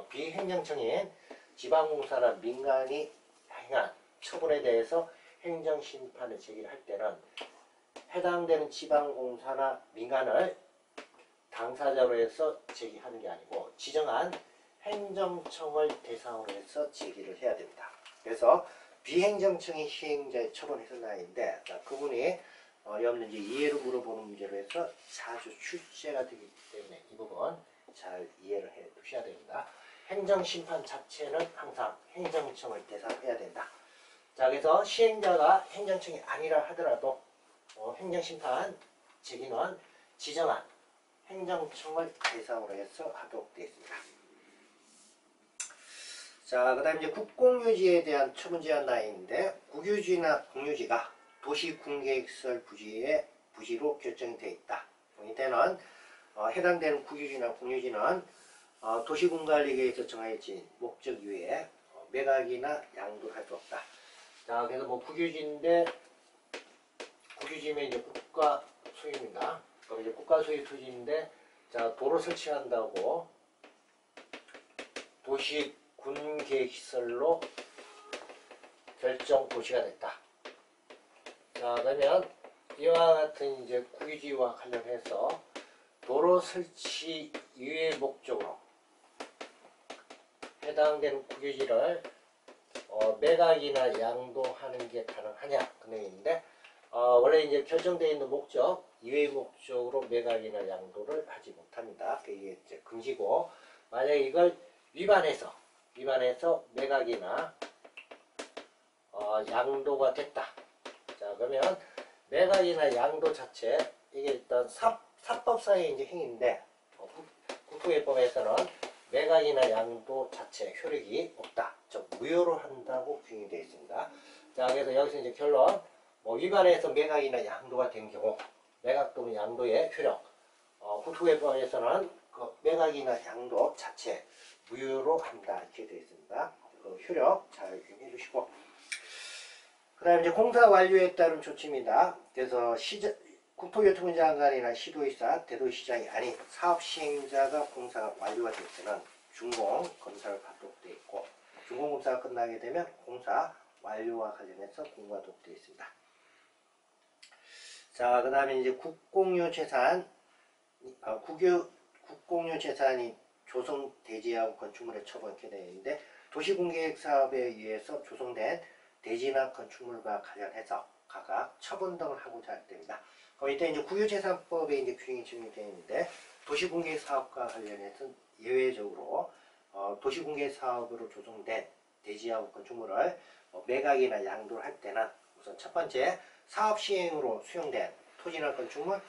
Speaker 1: 비행정청인 지방공사나 민간이 행한 처분에 대해서 행정심판을 제기를 할 때는 해당되는 지방공사나 민간을 당사자로 해서 제기하는 게 아니고 지정한 행정청을 대상으로 해서 제기를 해야 됩니다. 그래서 비행정청이 시행자의 처분해서 나인데 그분이 여러분들 이제 이해로 물어보는 문제로 해서 자주 출제가 되기 때문에 이 부분 잘 이해를 해 두셔야 됩니다. 행정심판 자체는 항상 행정청을 대상으로 해야 된다. 자, 그래서 시행자가 행정청이 아니라 하더라도 행정심판 제기는 지정한 행정청을 대상으로 해서 하도록 되어 있습니다. 자, 그 다음에 이제 국공유지에 대한 처분 제한 라인인데 국유지나 공유지가 도시군계획설 부지로 결정이 되어 있다. 이때는 해당되는 국유지나 공유지는 도시군관리계획에서 정해진 목적 이외에 매각이나 양도를 할 수 없다. 자, 그래서 뭐 국유지인데 국유지면 이제 국가 소유입니다. 그럼 이제 국가 소유 토지인데 자, 도로 설치한다고 도시군계획시설로 결정 도시가 됐다. 자, 그러면 이와 같은 이제 국유지와 관련해서 도로 설치 이외의 목적으로 해당되는 국유지를 매각이나 양도하는 게 가능하냐 그 내용인데 원래 이제 결정되어 있는 목적 이외의 목적으로 매각이나 양도를 하지 못합니다. 그게 이제 금지고 만약 이걸 위반해서 매각이나 양도가 됐다. 자, 그러면 매각이나 양도 자체 이게 일단 사법상의 이제 행위인데 국토개법에서는 매각이나 양도 자체 효력이 없다. 즉 무효로 한다고 규정이 되어 있습니다. 자, 그래서 여기서 이제 결론 위반해서 매각이나 양도가 된 경우 매각 또는 양도의 효력 국토개법에서는 그 매각이나 양도 자체 무효로 한다 이렇게 되어 있습니다. 그 효력 잘 유의해 주시고 그 다음에 이제 공사 완료에 따른 조치입니다. 그래서 국토교통부 장관이나 시도의사, 대도시장이 아닌 사업 시행자가 공사가 완료가 될 때는 준공 검사를 받도록 되어 있고 준공 검사가 끝나게 되면 공사 완료와 관련해서 공고가 되어 있습니다. 자, 그 다음에 이제 국공유 재산이 조성 대지하고 건축물의 처분 이렇게 되어 있는데 도시공개획 사업에 의해서 조성된 대지나 건축물과 관련해서 각각 처분 등을 하고자 할 때입니다. 그럼 이때 이제 국유재산법에 이제 규정이 적용되어 있는데 도시공개 사업과 관련해서 예외적으로 도시공개 사업으로 조성된 대지하고 건축물을 매각이나 양도를 할 때는 우선 첫 번째 사업 시행으로 수용된 토지나 건축물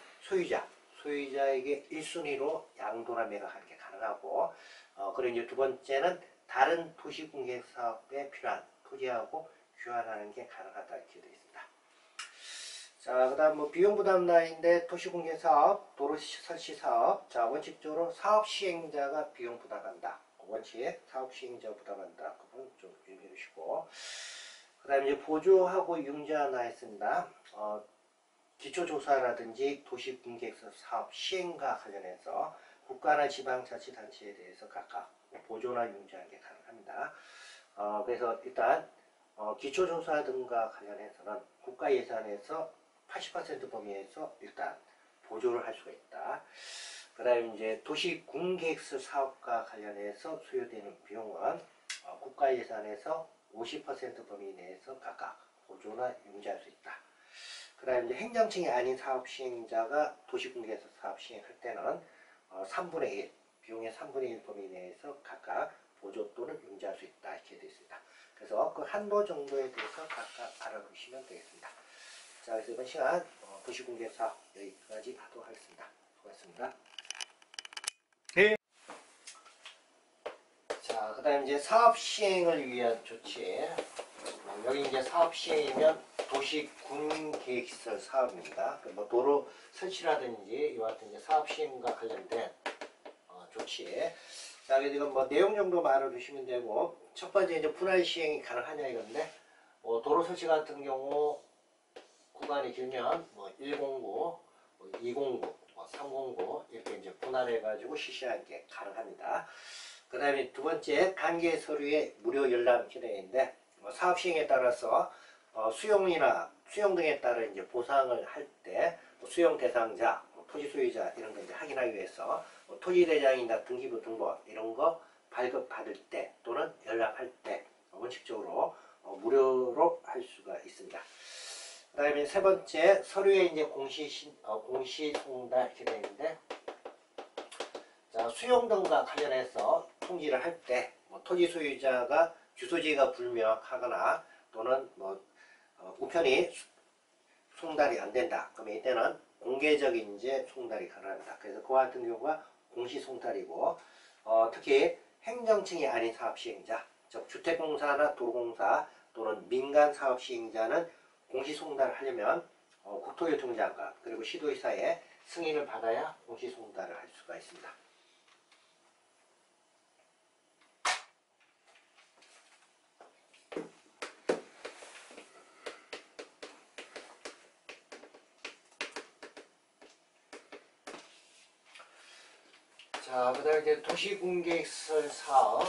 Speaker 1: 소유자에게 1순위로 양도나 매각하는 게 가능하고, 그리고 이제 두 번째는 다른 도시공개 사업에 필요한 토지하고 교환하는 게 가능하다 이렇게 되어 있습니다. 자, 그 다음 비용 부담 라인인데 도시공개 사업, 도로 설치 사업. 자, 원칙적으로 사업 시행자가 비용 부담한다. 원칙 사업 시행자 부담한다. 그 부분 좀 유의해 주시고. 그 다음에 이제 보조하고 융자나 했습니다. 기초조사라든지 도시공개사 사업 시행과 관련해서 국가나 지방자치단체에 대해서 각각 보조나 융자하는 게 가능합니다. 그래서 일단 기초조사 등과 관련해서는 국가 예산에서 80% 범위에서 일단 보조를 할 수가 있다. 그 다음에 이제 도시군계획설 사업과 관련해서 소요되는 비용은 국가 예산에서 50% 범위 내에서 각각 보조나 융자할 수 있다. 그 다음에 이제 행정층이 아닌 사업 시행자가 도시공개에서 사업 시행할 때는 3분의 1, 비용의 3분의 1 범위 내에서 각각 보조 또는 융자할 수 있다 이렇게 되어 있습니다. 그래서 그 한도 정도에 대해서 각각 알아두시면 되겠습니다. 자, 그래서 이번 시간 도시공개 사업 여기까지 하도록 하겠습니다. 수고하셨습니다. 네. 자, 그 다음에 이제 사업 시행을 위한 조치. 여기 이제 사업 시행이면 도시군계획시설 사업입니다. 뭐 도로 설치라든지 이와 같은 이제 사업 시행과 관련된 조치. 자, 그래서 이건 뭐 내용 정도 알아두시면 되고, 첫 번째 이제 분할 시행이 가능하냐 이건데, 도로 설치 같은 경우 구간이 길면 109, 209, 309 이렇게 이제 분할해 가지고 실시하는 게 가능합니다. 그 다음에 두 번째 단계 서류에 무료 열람 기능인데, 사업 시행에 따라서 수용이나 수용 등에 따른 이제 보상을 할 때 수용 대상자, 토지 소유자 이런 거 이제 확인하기 위해서 토지 대장이나 등기부 등본 이런 거 발급 받을 때 또는 열람할 때 원칙적으로 무료로 할 수가 있습니다. 그 다음에 세 번째 서류에 이제 공시 송달 이렇게 되어 있는데, 자, 수용 등과 관련해서 통지를 할 때 토지 소유자가 주소지가 불명하거나 또는 우편이 송달이 안 된다. 그러면 이때는 공개적인 이제 송달이 가능합니다. 그래서 그와 같은 경우가 공시 송달이고, 특히 행정층이 아닌 사업 시행자, 즉 주택공사나 도로공사 또는 민간 사업 시행자는 공시 송달을 하려면 국토교통장관 그리고 시도의사의 승인을 받아야 공시 송달을 할 수가 있습니다. 자, 그 다음에 이제 도시공개시설 사업,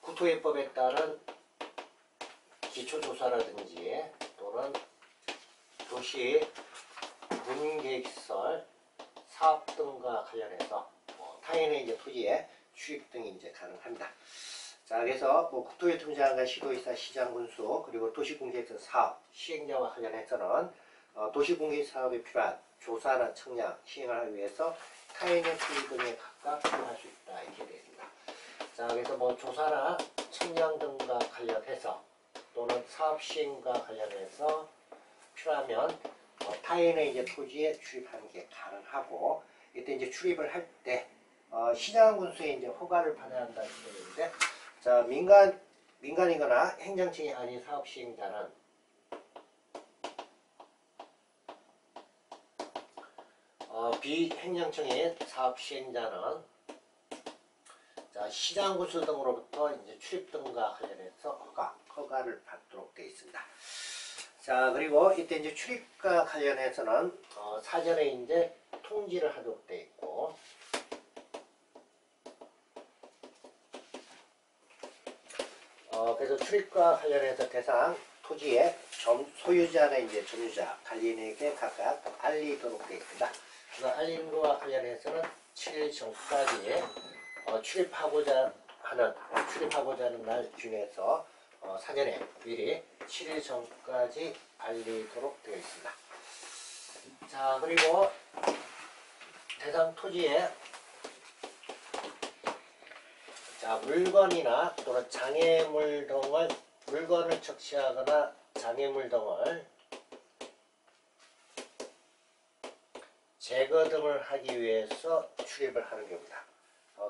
Speaker 1: 국토예법에 따른 기초조사라든지 또는 도시군계획시설 사업 등과 관련해서 타인의 이제 토지에 취입 등이 이제 가능합니다. 자, 그래서 국토교통장관, 시도의사, 시장군수 그리고 도시공개시설 사업 시행자와 관련해서는 도시공개 사업에 필요한 조사나 청약 시행을 하기 위해서 타인의 토지 등에 각각 필요할 수 있다 이렇게 되어 있습니다. 자, 그래서 조사나 청약 등과 관련해서 또는 사업 시행과 관련해서 필요하면 타인의 이제 토지에 출입하는 게 가능하고, 이때 이제 출입을 할 때 시장군수의 이제 허가를 받아야 한다 이렇게 되는데, 자, 민간이거나 행정층이 아닌 사업 시행자는 비행정청의 사업 시행자는 자, 시장군수 등으로부터 이제 출입 등과 관련해서 허가를 받도록 되어 있습니다. 자, 그리고 이때 이제 출입과 관련해서는 사전에 이제 통지를 하도록 되어 있고, 그래서 출입과 관련해서 대상 토지의 소유자나 이제 점유자 관리인에게 각각 알리도록 되어 있습니다. 그래서 알리는 것과 관련해서는 7일 전까지 출입하고자 하는 날 기준에서 사전에 미리 7일 전까지 알리도록 되어 있습니다. 자, 그리고 대상 토지에 자, 물건이나 또는 장애물 등을 물건을 적시하거나 장애물 등을 제거 등을 하기 위해서 출입을 하는 경우다.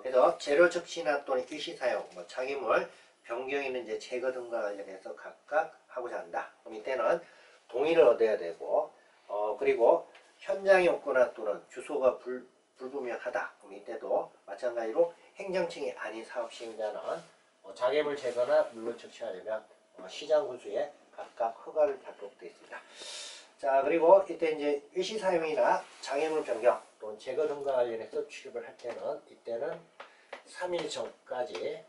Speaker 1: 그래서 재료 적시나 또는 일시사용, 장애물 변경에는 이제 제거 등과 관련해서 각각 하고자 한다. 그럼 이때는 동의를 얻어야 되고, 그리고 현장에 없거나 또는 주소가 불분명하다. 그럼 이때도 마찬가지로 행정층이 아닌 사업 시행자는 장애물 제거나 물건 적시하려면 시장 군수에 각각 허가를 받도록 되어 있습니다. 자, 그리고 이때 이제 일시사용이나 장애물 변경 또는 제거 등과 관련해서 출입을 할 때는 이때는 3일 전까지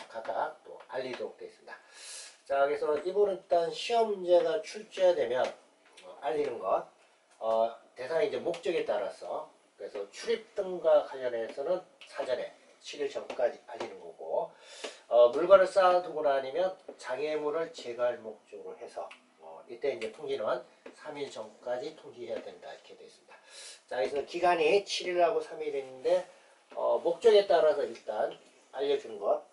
Speaker 1: 각각 또 알리도록 되어 있습니다. 자, 그래서 이분은 일단 시험제가 출제되면 알리는 것, 대상의 이제 목적에 따라서 그래서 출입 등과 관련해서는 사전에 7일 전까지 알리는 거고, 물건을 쌓아두고 나면 장애물을 제거할 목적으로 해서 이때 이제 통지는 3일 전까지 통지해야 된다 이렇게 되어 있습니다. 자, 그래서 기간이 7일하고 3일인데 목적에 따라서 일단 알려주는 것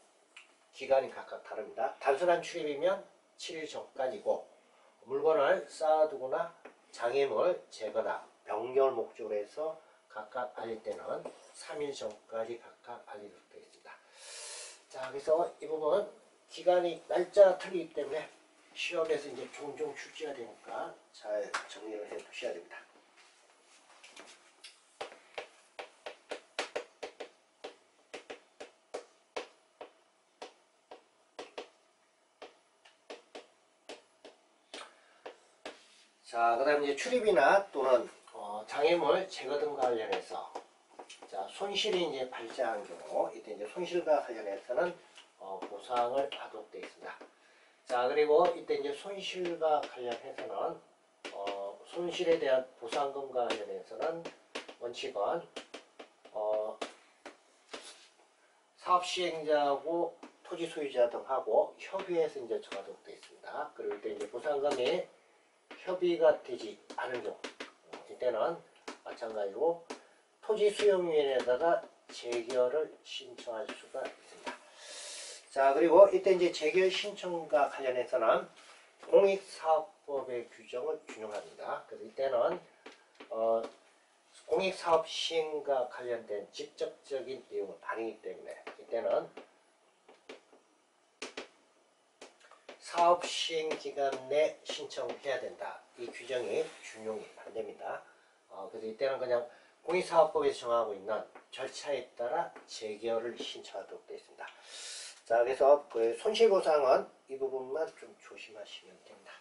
Speaker 1: 기간이 각각 다릅니다. 단순한 출입이면 7일 전까지고 물건을 쌓아두거나 장애물 제거나 변경을 목적으로 해서 각각 알릴 때는 3일 전까지 각각 알리도록 되어 있습니다. 자, 그래서 이 부분 기간이 날짜가 틀리기 때문에 시험에서 이제 종종 출제가 되니까 잘 정리를 해 두셔야 됩니다. 자, 그 다음에 이제 출입이나 또는 장애물 제거 등과 관련해서 자, 손실이 이제 발생한 경우 이때 이제 손실과 관련해서는 보상을 하도록 되어 있습니다. 자, 그리고 이때 이제 손실과 관련해서는 손실에 대한 보상금과 관련해서는 원칙은 사업 시행자하고 토지 소유자 등하고 협의해서 이제 정하도록 되어 있습니다. 그리고 이때 이제 보상금이 협의가 되지 않은 경우 이때는 마찬가지로 토지 수용위원회에다가 재결을 신청할 수가 있습니다. 자, 그리고 이때 이제 재결 신청과 관련해서는 공익사업법의 규정을 준용합니다. 그래서 이때는 공익사업 시행과 관련된 직접적인 내용은 아니기 때문에 이때는 사업 시행 기간 내 신청해야 된다. 이 규정이 준용이 안 됩니다. 그래서 이때는 그냥 공익사업법에서 정하고 있는 절차에 따라 재결을 신청하도록 되어 있습니다. 자, 그래서 그 손실보상은 이 부분만 좀 조심하시면 됩니다.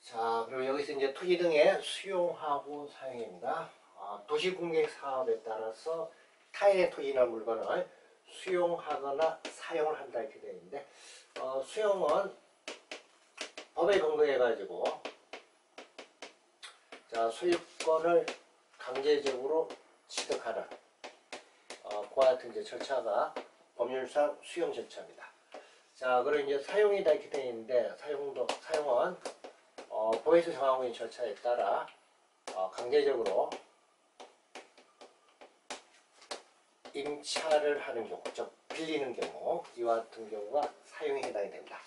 Speaker 1: 자, 그리고 여기서 이제 토지 등의 수용하고 사용입니다. 도시공객 사업에 따라서 타인의 토지나 물건을 수용하거나 사용을 한다 이렇게 되어 있는데 수용은 법에 근거해 가지고 자, 소유권을 강제적으로 취득하는 그와 같은 이제 절차가 법률상 수용 절차입니다. 자, 그리고 이제 사용이다 이렇게 되어 있는데 사용은 법에서 정하고 있는 절차에 따라 강제적으로 임차를 하는 경우, 즉 빌리는 경우 이와 같은 경우가 사용에 해당이 됩니다.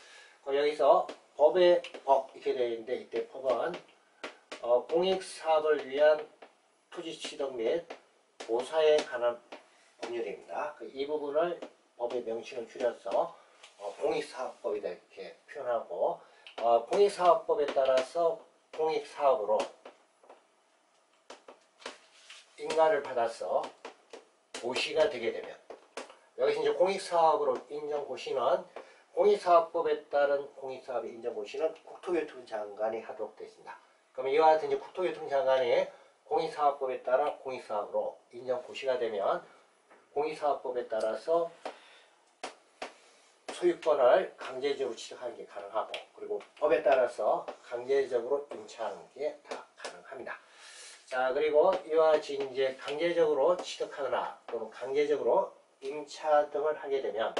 Speaker 1: 여기서 법 이렇게 되어 있는데 이때 법은 공익사업을 위한 토지 취득 및 보사에 관한 법률입니다. 이 부분을 법의 명칭을 줄여서 공익사업법이다 이렇게 표현하고 공익사업법에 따라서 공익사업으로 인가를 받아서 고시가 되게 되면 여기서 이제 공익사업으로 인정고시는 공익사업법에 따른 공익사업의 인정고시는 국토교통부 장관이 하도록 되어 있습니다. 그러면 이와 같은 이제 국토교통부 장관이 공익사업법에 따라 공익사업으로 인정고시가 되면 공익사업법에 따라서 소유권을 강제적으로 취득하는 게 가능하고 그리고 법에 따라서 강제적으로 임차하는 게 다 가능합니다. 자, 그리고 이와 같이 이제 강제적으로 취득하거나 또는 강제적으로 임차 등을 하게 되면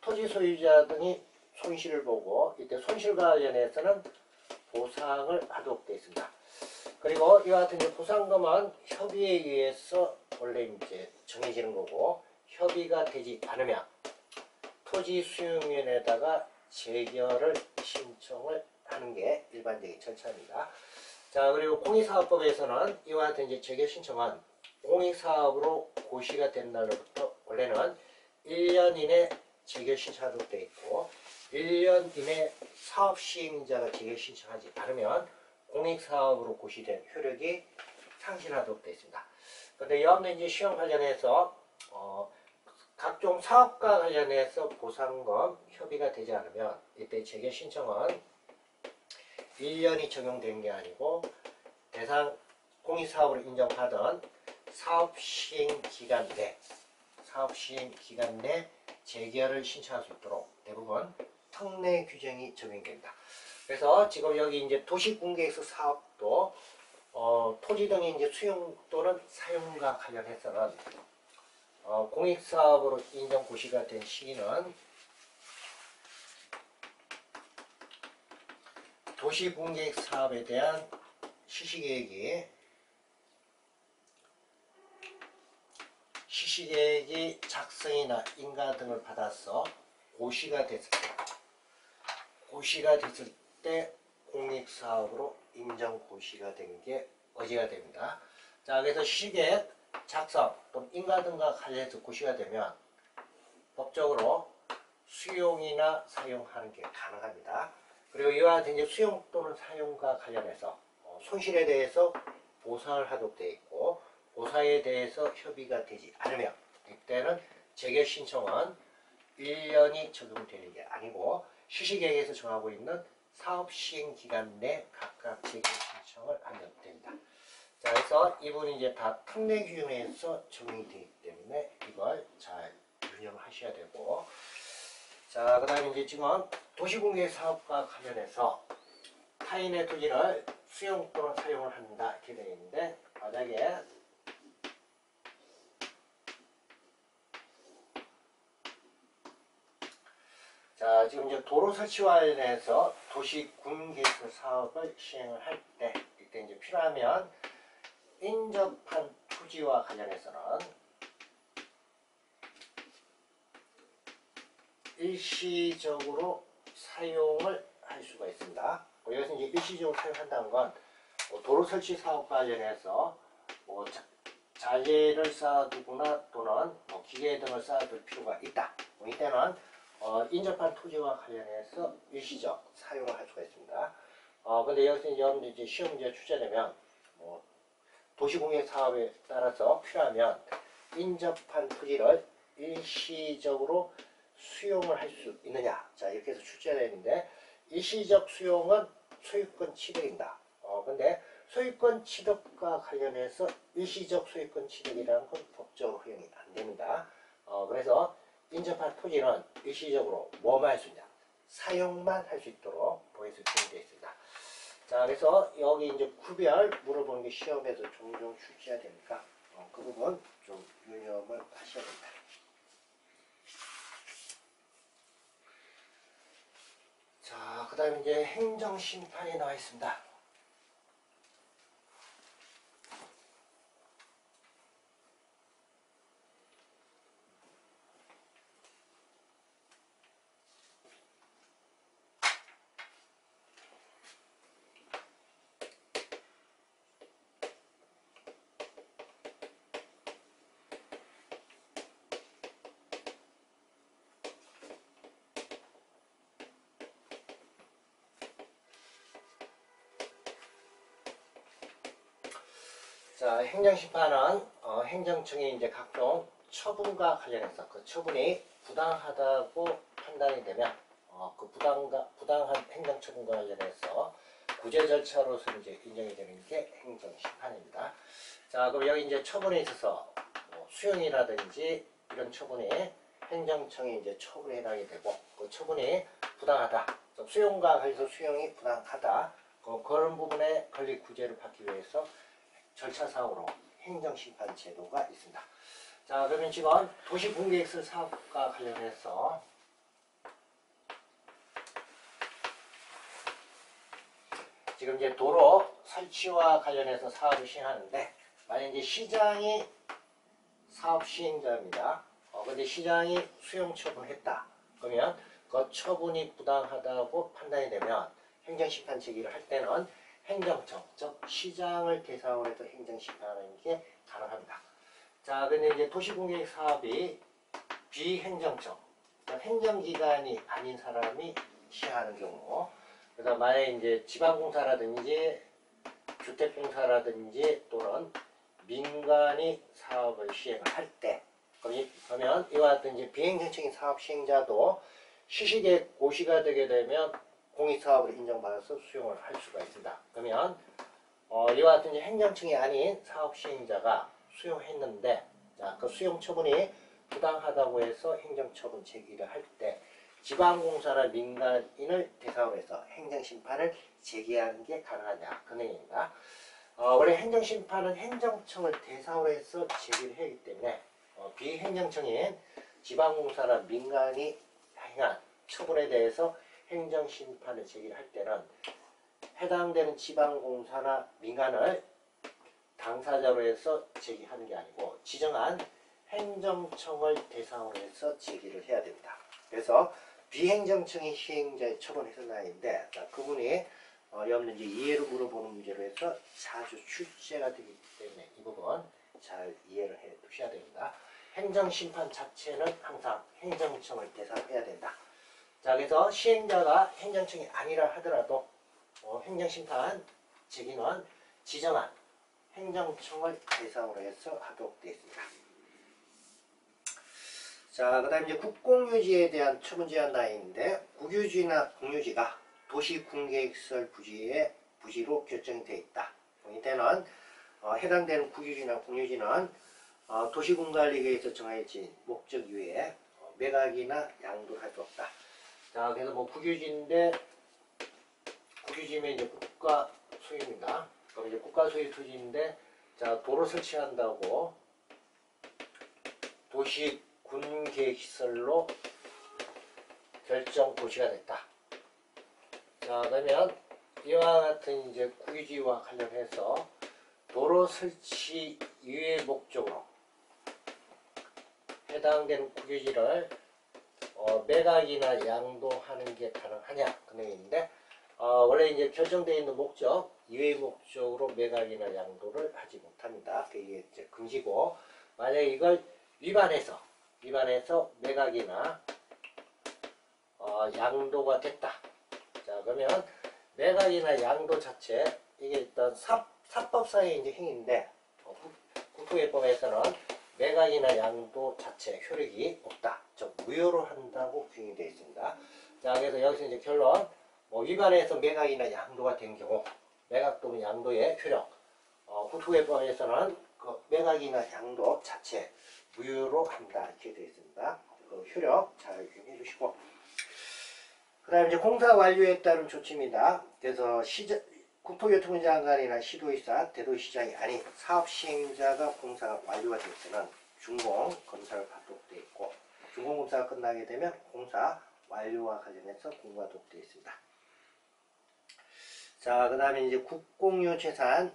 Speaker 1: 토지 소유자 등이 손실을 보고 이때 손실과 관련해서는 보상을 하도록 되어 있습니다. 그리고 이와 같은 이제 보상금은 협의에 의해서 원래 이제 정해지는 거고, 협의가 되지 않으면 토지수용위원회에다가 재결을 신청을 하는 게 일반적인 절차입니다. 자, 그리고 공익사업법에서는 이와 같은 이제 재결 신청은 공익사업으로 고시가 된 날로부터 원래는 1년 이내 재결 신청하도록 되어 있고, 1년 이내 사업 시행자가 재결 신청하지 않으면 공익사업으로 고시된 효력이 상실하도록 되어 있습니다. 그런데 여러분들 이제 시험 관련해서 각종 사업과 관련해서 보상금 협의가 되지 않으면 이때 재결 신청은 1년이 적용되는 게 아니고 대상 공익사업으로 인정하던 사업 시행 기간 내 재결을 신청할 수 있도록 대부분 특례 규정이 적용됩니다. 그래서 지금 여기 이제 도시공개획서 사업도 토지 등의 이제 수용 또는 사용과 관련해서는 공익사업으로 인정 고시가 된 시기는 도시공개획 사업에 대한 시시계획이 작성이나 인가 등을 받아서 고시가 됐을 때 공익사업으로 인정 고시가 된 게 어지가 됩니다. 자, 그래서 시시계획 작성 또는 인가 등과 관련해서 고시가 되면 법적으로 수용이나 사용하는 게 가능합니다. 그리고 이와 같은 이제 수용 또는 사용과 관련해서 손실에 대해서 보상을 하도록 되어 있고, 보상에 대해서 협의가 되지 않으면 이때는 재결 신청은 1년이 적용되는 게 아니고 시시계획에서 정하고 있는 사업 시행 기간 내 각각 재결 신청을 하면 됩니다. 자, 그래서 이 부분이 이제 다 특례 규정에서 적용이 되기 때문에 이걸 잘 유념을 하셔야 되고, 자, 그 다음에 이제 지금 도시공개 사업과 관련해서 타인의 토지를 수용 또는 사용을 한다 이렇게 되어 있는데, 만약에 자, 지금 이제 도로 설치와 관련해서 도시군개획 사업을 시행을 할 때 이때 이제 필요하면 인접한 토지와 관련해서는 일시적으로 사용을 할 수가 있습니다. 여기서 이제 일시적으로 사용한다는 건 도로 설치 사업과 관련해서 자재를 쌓아두거나 또는 기계 등을 쌓아둘 필요가 있다. 이때는 인접한 토지와 관련해서 일시적 사용을 할 수가 있습니다. 근데 여기서 여러분들 이제 시험 문제 출제되면 도시공개 사업에 따라서 필요하면 인접한 토지를 일시적으로 수용을 할 수 있느냐, 자 이렇게 해서 출제되는데, 일시적 수용은 소유권 취득입니다. 근데 소유권 취득과 관련해서 일시적 소유권 취득이라는 건 법적으로 허용이 안 됩니다. 그래서 인접한 토지는 일시적으로 뭐만 할 수 있냐, 사용만 할 수 있도록 법에서 규정되어 있습니다. 자, 그래서 여기 이제 구별 물어보는 게 시험에서 종종 출제가 되니까 그 부분 좀 유념을 하셔야 됩니다. 자, 그 다음에 이제 행정심판이 나와 있습니다. 자, 행정심판은 행정청의 이제 각종 처분과 관련해서 그 처분이 부당하다고 판단이 되면 그 부당한 행정처분과 관련해서 구제 절차로서 이제 인정이 되는 게 행정심판입니다. 자, 그럼 여기 이제 처분에 있어서 수용이라든지 이런 처분이 행정청의 이제 처분에 해당이 되고, 그 처분이 부당하다, 수용과 관련해서 수용이 부당하다, 그런 부분에 권리 구제를 받기 위해서 절차상으로 행정심판 제도가 있습니다. 자, 그러면 지금 도시공개획서 사업과 관련해서 지금 지금 이제 도로 설치와 관련해서 사업을 시행하는데, 만약 이제 시장이 사업 시행자입니다. 근데 시장이 수용 처분했다. 그러면 그 처분이 부당하다고 판단이 되면 행정심판 제기를 할 때는 행정청, 즉 시장을 대상으로 해서 행정심판하는 게 가능합니다. 자, 근데 이제 도시공개획 사업이 비행정청, 그러니까 행정기관이 아닌 사람이 시행하는 경우, 그래서 만약에 이제 지방공사라든지 주택공사라든지 또는 민간이 사업을 시행을 할 때, 그러면 이와 같은 이제 비행정청인 사업 시행자도 시시계 고시가 되게 되면 공익사업을 인정받아서 수용을 할 수가 있습니다. 그러면 이와 같은 이제 행정청이 아닌 사업 시행자가 수용했는데, 자, 그 수용 처분이 부당하다고 해서 행정처분 제기를 할 때 지방공사나 민간인을 대상으로 해서 행정심판을 제기하는 게 가능하냐, 그 내용입니다. 원래 행정심판은 행정청을 대상으로 해서 제기를 해야 하기 때문에 비행정청인 지방공사나 민간이 행한 처분에 대해서 행정심판을 제기를 할 때는 해당되는 지방공사나 민간을 당사자로 해서 제기하는 게 아니고 지정한 행정청을 대상으로 해서 제기를 해야 됩니다. 그래서 비행정청이 시행자의 처분해서 나인데, 그분이 여러분들 이제 이해로 물어보는 문제로 해서 자주 출제가 되기 때문에 이 부분 잘 이해를 해 두셔야 됩니다. 행정심판 자체는 항상 행정청을 대상으로 해야 된다. 자, 그래서 시행자가 행정청이 아니라 하더라도 행정심판 제기는 지정한 행정청을 대상으로 해서 하도록 되어 있습니다. 자, 그 다음 이제 국공유지에 대한 처분 제한 나인데, 국유지나 공유지가 도시군계획설 부지로 결정이 되어 있다. 이때는 해당되는 국유지나 공유지는 도시군관리계획에서 정해진 목적 이외에 매각이나 양도를 할 수 없다. 자, 그래서 뭐 국유지인데, 국유지면 이제 국가 소유입니다. 그럼 이제 국가 소유 토지인데, 자, 도로 설치한다고 도시군계획시설로 결정 도시가 됐다. 자, 그러면 이와 같은 이제 국유지와 관련해서 도로 설치 이외의 목적으로 해당되는 국유지를 매각이나 양도하는 게 가능하냐, 그 내용인데, 원래 이제 결정되어 있는 목적 이외의 목적으로 매각이나 양도를 하지 못합니다. 그게 이제 금지고, 만약 이걸 위반해서 매각이나 양도가 됐다. 자, 그러면 매각이나 양도 자체, 이게 일단 사법상의 이제 행위인데, 국토개법에서는 매각이나 양도 자체 효력이 없다. 즉 무효로 한다고 규정이 되어 있습니다. 자, 그래서 여기서 이제 결론, 위반해서 매각이나 양도가 된 경우, 매각 또는 양도의 효력, 국토개법에서는 그 매각이나 양도 자체 무효로 한다, 이렇게 되어 있습니다. 그 효력 잘 유념해 주시고, 그 다음에 이제 공사 완료에 따른 조치입니다. 그래서 국토교통부 장관이나 시도의사, 대도시장이 아닌 사업 시행자가 공사가 완료가 될 때는 준공 검사를 받도록 되어 있고, 준공 검사가 끝나게 되면 공사 완료와 관련해서 공고가 되어 있습니다. 자, 그 다음에 이제 국공유 재산이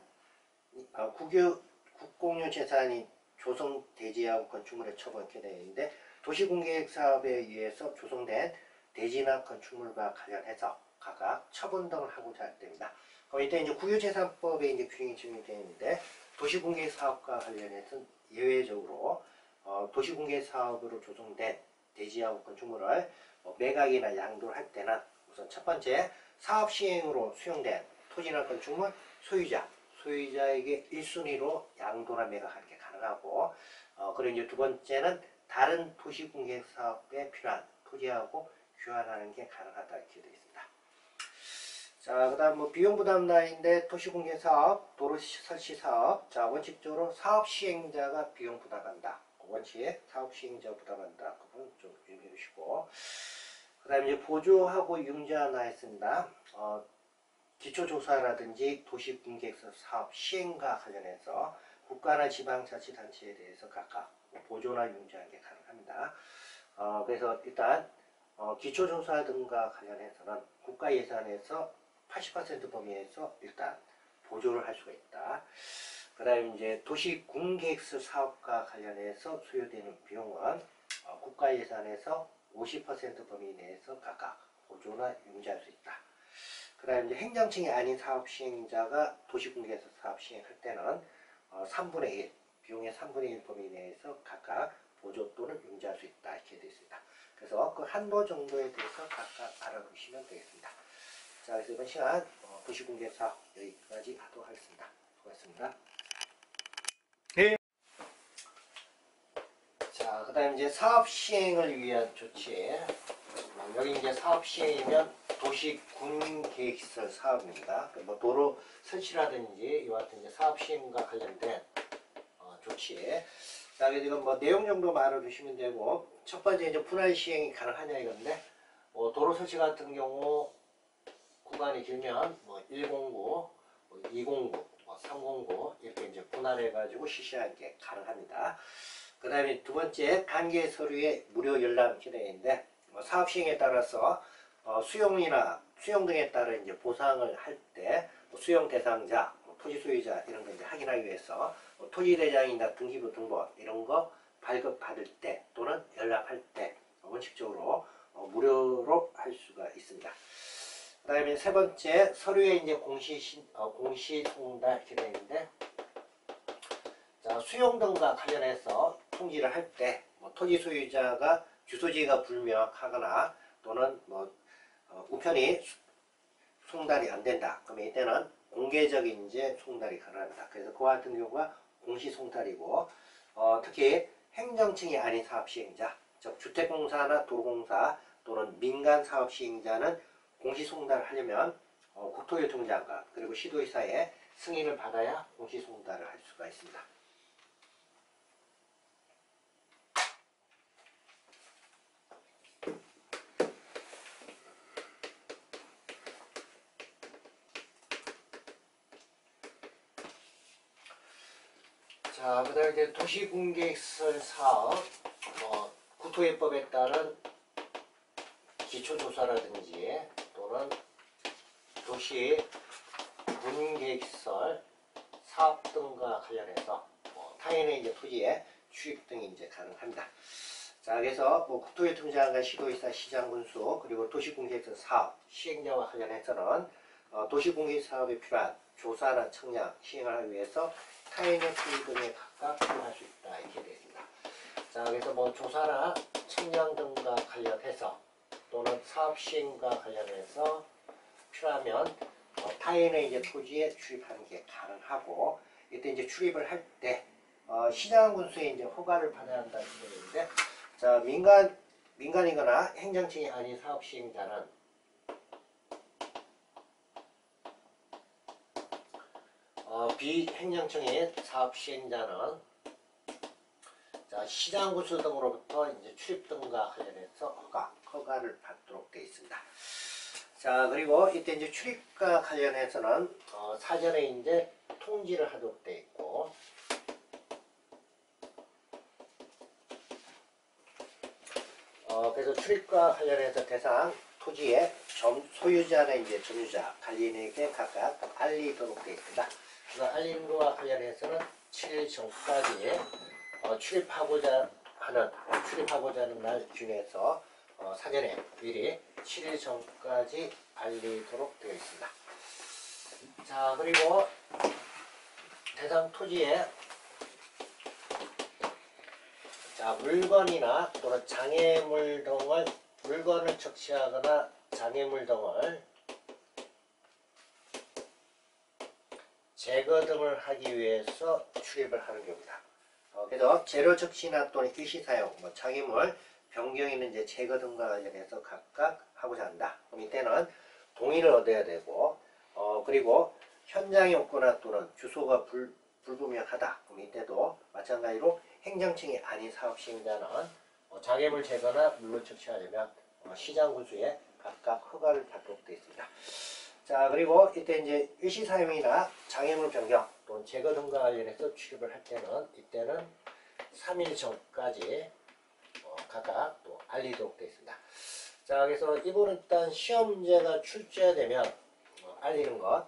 Speaker 1: 조성 대지하고 건축물의 처분 이렇게 되어 있는데, 도시공계획 사업에 의해서 조성된 대지나 건축물과 관련해서 각각 처분 등을 하고자 할 때입니다. 그럼 이때 이제 국유재산법에 이제 규정이 적용되어 있는데, 도시공계획 사업과 관련해서 예외적으로 도시공계획 사업으로 조성된 대지하고 건축물을 매각이나 양도를 할 때는 우선 첫 번째, 사업 시행으로 수용된 토지나 건축물 소유자에게 1순위로 양도나 매각하는 게 가능하고, 그리고 이제 두 번째는 다른 도시공계획 사업에 필요한 토지하고 교환하는 게 가능하다, 이렇게 되어 있습니다. 자, 그 다음 비용 부담 라인인데, 도시공계 사업, 도로 설치 사업. 자, 원칙적으로 사업 시행자가 비용 부담한다. 원칙, 사업 시행자 부담한다. 그 부분 좀 유념해 주시고. 그 다음에 이제 보조하고 융자 하나 했습니다. 기초조사라든지 도시공계획 사업 시행과 관련해서 국가나 지방자치단체에 대해서 각각 보조나 융자하는 게 가능합니다. 그래서 일단 기초조사 등과 관련해서는 국가 예산에서 80% 범위에서 일단 보조를 할 수가 있다. 그 다음에 이제 도시군계획설 사업과 관련해서 소요되는 비용은 국가 예산에서 50% 범위 내에서 각각 보조나 융자할 수 있다. 그 다음에 이제 행정층이 아닌 사업 시행자가 도시군계획설 사업 시행할 때는 3분의 1, 비용의 3분의 1 범위 내에서 각각 보조 또는 융자할 수 있다. 이렇게 되어 있습니다. 그래서 그 한도 정도에 대해서 각각 알아두시면 되겠습니다. 자, 그래서 이번 시간 도시공개 사업 여기까지 하도록 하겠습니다. 수고하셨습니다. 네. 자, 그 다음에 이제 사업 시행을 위한 조치. 여기 이제 사업 시행이면 도시군계획시설 사업입니다. 뭐 도로 설치라든지 이와 같은 이제 사업 시행과 관련된 조치. 자, 그래서 이건 뭐 내용 정도 알아두시면 되고, 첫 번째 이제 분할 시행이 가능하냐 이건데, 도로 설치 같은 경우 구간이 길면 뭐 109, 209, 309 이렇게 이제 분할해가지고 실시하는 게 가능합니다. 그 다음에 두 번째 단계 서류에 무료 열람 기능인데 사업 시행에 따라서 수용 등에 따라 이제 보상을 할 때 수용 대상자, 토지 소유자 이런 거 이제 확인하기 위해서 토지 대장이나 등기부 등본 이런 거 발급 받을 때 또는 열람할 때 원칙적으로 무료로 할 수가 있습니다. 그 다음에 세 번째 서류에 이제 공시 송달 이렇게 되어 있는데, 자, 수용 등과 관련해서 통지를 할 때 토지 소유자가 주소지가 불명하거나 또는 우편이 송달이 안 된다. 그러면 이때는 공개적인 이제 송달이 가능합니다. 그래서 그와 같은 경우가 공시 송달이고, 특히 행정층이 아닌 사업 시행자, 즉 주택공사나 도로공사 또는 민간 사업 시행자는 공시 송달을 하려면 국토교통장관 그리고 시도의사의 승인을 받아야 공시 송달을 할 수가 있습니다. 자, 그 다음에 이제 도시군계획시설 사업, 국토예법에 따른 기초조사라든지 또는 도시군계획시설 사업 등과 관련해서 타인의 이제 토지에 취입 등이 이제 가능합니다. 자, 그래서 국토교통장관, 시도의사, 시장군수 그리고 도시군계획시설 사업 시행자와 관련해서는 도시공개 사업에 필요한 조사나 청약 시행을 하기 위해서 타인의 토지 등에 각각 필요할 수 있다. 이렇게 되어 있습니다. 자, 그래서 조사나 청약 등과 관련해서 또는 사업 시행과 관련해서 필요하면 타인의 이제 토지에 출입하는 게 가능하고, 이때 이제 출입을 할 때 시장군수의 이제 허가를 받아야 한다는 얘기인데, 자, 민간이거나 행정층이 아닌 사업 시행자는 비행정청의 사업 시행자는 자, 시장군수 등으로부터 이제 출입 등과 관련해서 허가를 받도록 되어 있습니다. 자, 그리고 이때 이제 출입과 관련해서는 사전에 이제 통지를 하도록 되어 있고, 그래서 출입과 관련해서 대상 토지의 소유자나 이제 점유자 관리인에게 각각 알리도록 되어 있습니다. 그래서 알리는 것과 관련해서는 7일 전까지 출입하고자 하는 날 기준해서 사전에 미리 7일 전까지 알리도록 되어 있습니다. 자, 그리고 대상 토지에 자, 물건이나 또는 장애물 등을 물건을 적시하거나 장애물 등을 제거 등을 하기 위해서 출입을 하는 경우입니다. 그래서 재료 적시나 또는 일시사용, 장애물 변경이는 이제 제거 등과 관련해서 각각 하고자 한다. 그럼 이때는 동의를 얻어야 되고, 그리고 현장에 없거나 또는 주소가 불분명하다. 그럼 이때도 마찬가지로 행정층이 아닌 사업 시행자는 장애물 제거나 물건 적시하려면 시장군수에 각각 허가를 받도록 되어 있습니다. 자, 그리고 이때 이제 일시사용이나 장애물 변경 또는 제거 등과 관련해서 출입을 할 때는 이때는 3일 전까지 각각 또 알리도록 되어 있습니다. 자, 그래서 이번은 일단 시험제가 출제되면 알리는 것,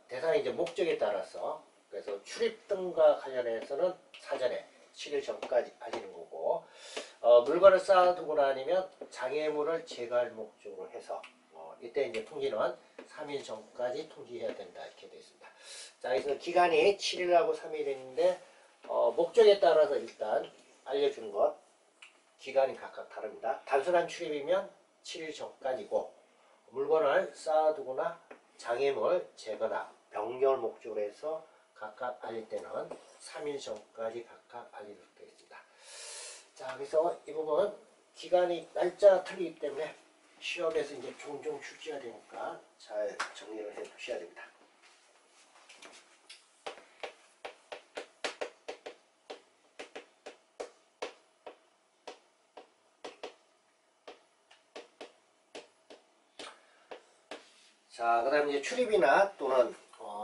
Speaker 1: 대상의 이제 목적에 따라서, 그래서 출입 등과 관련해서는 사전에 7일 전까지 알리는 거고, 물건을 쌓아두고 나면 장애물을 제거할 목적으로 해서 이때 이제 통지는 3일 전까지 통지해야 된다 이렇게 되어 있습니다. 자, 그래서 기간이 7일하고 3일인데 목적에 따라서 일단 알려주는 것 기간이 각각 다릅니다. 단순한 출입이면 7일 전까지고 물건을 쌓아두거나 장애물 제거나 병렬 목적으로 해서 각각 알릴 때는 3일 전까지 각각 알리도록 되어 있습니다. 자, 그래서 이 부분 기간이 날짜가 틀리기 때문에 시험에서 이제 종종 출제가 되니까 잘 정리를 해 두셔야 됩니다. 자, 그 다음에 이제 출입이나 또는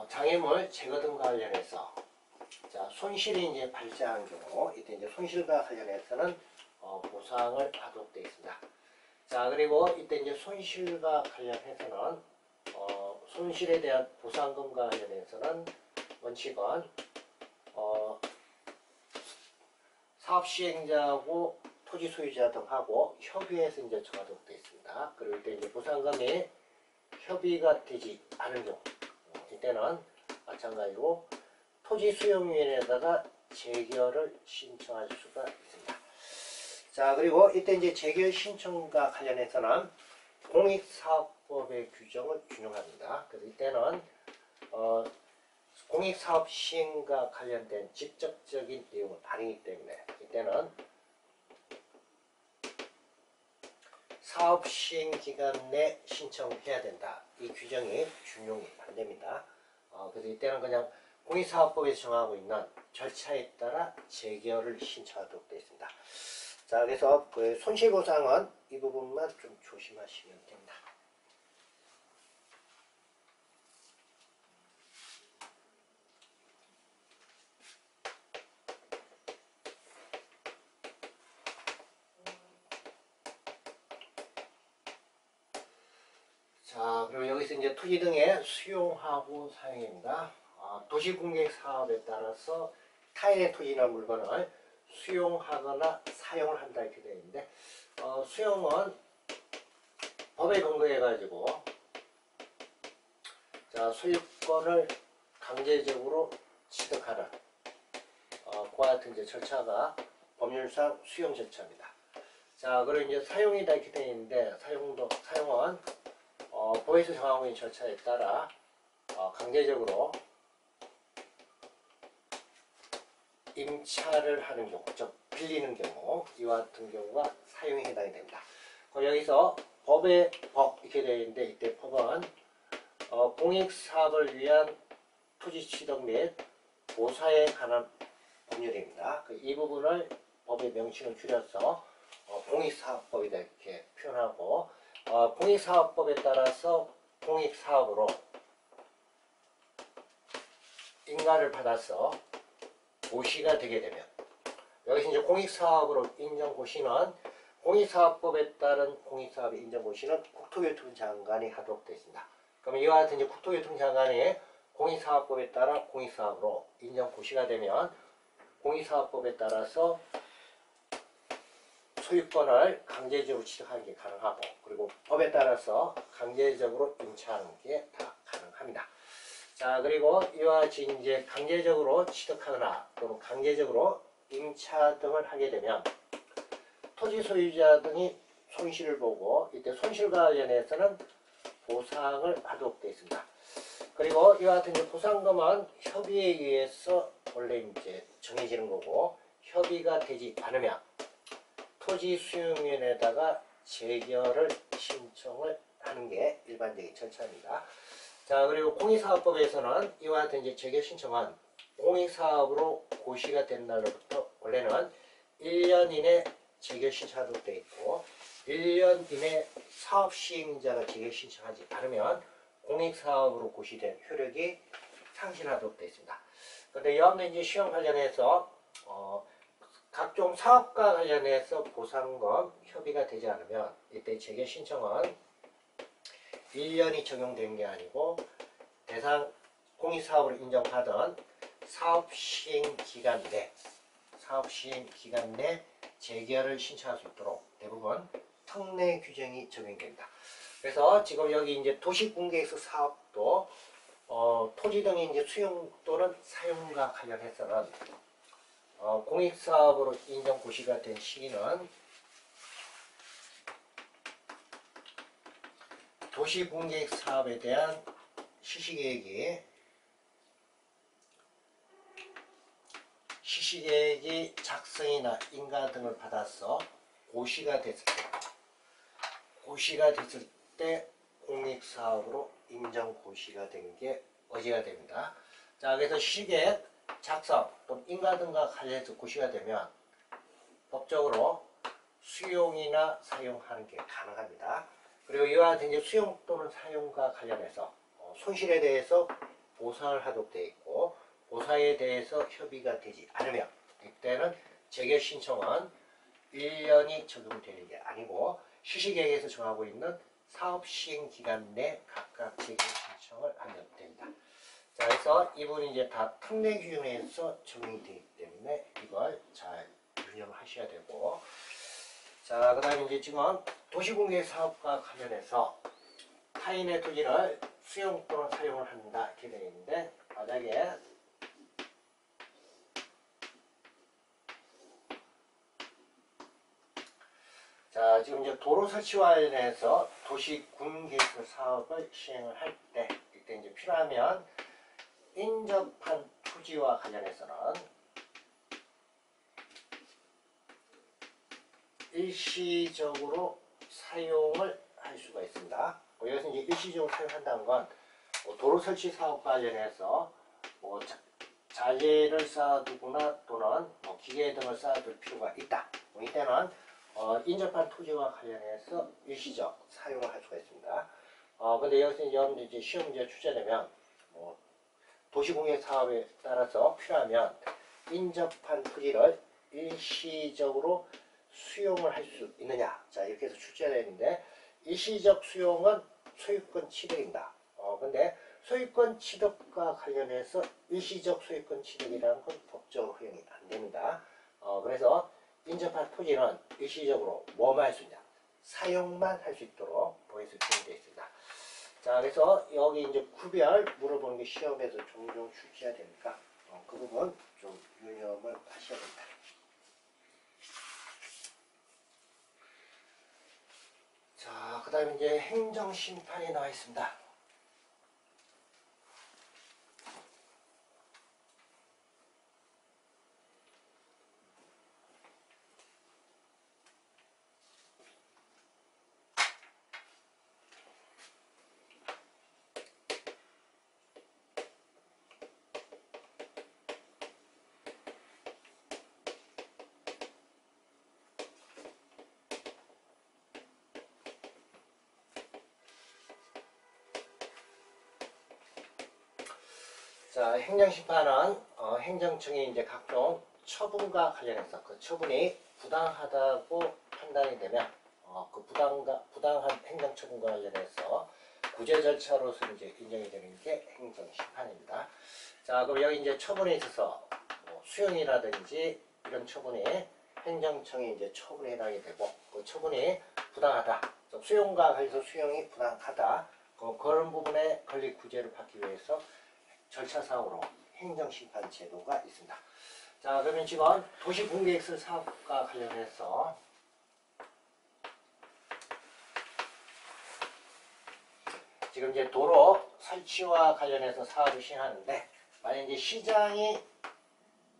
Speaker 1: 장애물 제거 등과 관련해서 자, 손실이 이제 발생한 경우 이때 이제 손실과 관련해서는 보상을 하도록 되어 있습니다. 자, 그리고 이때 이제 손실과 관련해서는 손실에 대한 보상금과 관련해서는 원칙은 사업 시행자하고 토지 소유자 등하고 협의해서 이제 정하도록 되어 있습니다. 그리고 이때 이제 보상금이 협의가 되지 않은 경우 이때는 마찬가지로 토지 수용위원회에다가 재결을 신청할 수가 있습니다. 자, 그리고 이때 이제 재결 신청과 관련해서는 공익사업법의 규정을 준용합니다. 그래서 이때는 공익사업 시행과 관련된 직접적인 내용을 다루기 때문에 이때는 사업 시행 기간 내 신청해야 된다. 이 규정이 준용이 안 됩니다. 그래서 이때는 그냥 공익사업법에서 정하고 있는 절차에 따라 재결을 신청하도록 되어 있습니다. 자, 그래서 그 손실보상은 이 부분만 좀 조심하시면 됩니다. 자, 그리고 여기서 이제 토지 등의 수용하고 사용입니다. 도시공객 사업에 따라서 타인의 토지나 물건을 수용하거나 사용을 한다 이렇게 되어 있는데 수용은 법에 근거해 가지고 자, 소유권을 강제적으로 취득하는 그와 같은 이제 절차가 법률상 수용 절차입니다. 자, 그리고 이제 사용이다 이렇게 되어 있는데 사용은 법에서 정하고 있는 절차에 따라 강제적으로 임차를 하는 경우, 즉 빌리는 경우 이와 같은 경우가 사용에 해당이 됩니다. 여기서 법 이렇게 되어 있는데 이때 법은 공익사업을 위한 토지 취득 및 보사에 관한 법률입니다. 이 부분을 법의 명칭을 줄여서 공익사업법이다 이렇게 표현하고 공익사업법에 따라서 공익사업으로 인가를 받아서 고시가 되게 되면 여기서 이제 공익사업으로 인정고시는 공익사업법에 따른 공익사업의 인정고시는 국토교통부 장관이 하도록 되어 있습니다. 그러면 이와 같은 이제 국토교통부 장관이 공익사업법에 따라 공익사업으로 인정고시가 되면 공익사업법에 따라서 소유권을 강제적으로 취득하는 게 가능하고 그리고 법에 따라서 강제적으로 임차하는 게 다 가능합니다. 자, 그리고 이와 같이 이제 강제적으로 취득하거나 또는 강제적으로 임차 등을 하게 되면 토지 소유자 등이 손실을 보고 이때 손실과 관련해서는 보상을 하도록 되어 있습니다. 그리고 이와 같은 이제 보상금은 협의에 의해서 원래 이제 정해지는 거고 협의가 되지 않으면 토지 수용위원회에다가 재결을 신청을 하는 게 일반적인 절차입니다. 자, 그리고 공익사업법에서는 이와 같은 이제 재결 신청은 공익사업으로 고시가 된 날로부터 원래는 1년 이내 재결 신청하도록 되어 있고 1년 이내 사업 시행자가 재결 신청하지 않으면 공익사업으로 고시된 효력이 상실하도록 되어 있습니다. 그런데 이와 같은 이제 시험 관련해서 각종 사업과 관련해서 보상금 협의가 되지 않으면 이때 재결 신청은 1년이 적용된 게 아니고 대상 공익사업으로 인정받은 사업 시행 기간 내 재개발을 신청할 수 있도록 대부분 특례 규정이 적용됩니다. 그래서 지금 여기 이제 도시군계획서 사업도 토지 등의 이제 수용 또는 사용과 관련해서는 공익사업으로 인정 고시가 된 시기는 도시군계획 사업에 대한 시시계획이 작성이나 인가 등을 받아서 고시가 됐을 때 공익사업으로 인정 고시가 된 게 어지가 됩니다. 자, 그래서 시시계획 작성 또는 인가 등과 관련해서 고시가 되면 법적으로 수용이나 사용하는 게 가능합니다. 그리고 이와 같은 이제 수용 또는 사용과 관련해서 손실에 대해서 보상을 하도록 되어 있고, 보상에 대해서 협의가 되지 않으면 이때는 재개 신청은 1년이 적용되는 게 아니고 시시계획에서 정하고 있는 사업 시행 기간 내 각각 재개 신청을 하면 됩니다. 자, 그래서 이 부분이 이제 다 특례 규정에서 적용이 되기 때문에 이걸 잘 유념하셔야 되고, 자, 그 다음에 이제 지금 도시공개 사업과 관련해서 타인의 토지를 수용 또는 사용을 한다 이렇게 되어 있는데, 만약에 자, 지금 이제 도로 설치와 관련해서 도시군계획서 사업을 시행을 할 때 이때 이제 필요하면 인접한 토지와 관련해서는 일시적으로 사용을 할 수가 있습니다. 여기서 이제 일시적으로 사용한다는 건 도로 설치 사업과 관련해서 자재를 쌓아두거나 또는 기계 등을 쌓아둘 필요가 있다. 이때는 인접한 토지와 관련해서 일시적 사용을 할 수가 있습니다. 근데 여기서 이제 시험 문제 출제되면 도시공획 사업에 따라서 필요하면 인접한 토지를 일시적으로 수용을 할 수 있느냐, 자 이렇게 해서 출제되는데, 일시적 수용은 소유권 취득입니다. 근데 소유권 취득과 관련해서 일시적 소유권 취득이라는 건 법적으로 허용이 안 됩니다. 그래서 인접한 토지는 일시적으로 뭐만 할 수 있냐, 사용만 할 수 있도록 법에서 규정되어 있습니다. 자, 그래서 여기 이제 구별 물어보는 게 시험에서 종종 출제가 되니까 그 부분 좀 유념을 하셔야 됩니다. 자, 그 다음에 이제 행정심판이 나와 있습니다. 자, 행정심판은 행정청이 이제 각종 처분과 관련해서 그 처분이 부당하다고 판단이 되면 그 부당한 행정처분과 관련해서 구제 절차로서 이제 인정이 되는 게 행정심판입니다. 자, 그럼 여기 이제 처분에 있어서 수용이라든지 이런 처분이 행정청이 이제 처분에 해당이 되고, 그 처분이 부당하다, 수용과 관련해서 수용이 부당하다, 그런 부분에 권리 구제를 받기 위해서 절차상으로 행정심판 제도가 있습니다. 자, 그러면 지금 도시공계획서 사업과 관련해서 지금 이제 도로 설치와 관련해서 사업을 시행하는데, 만약 이제 시장이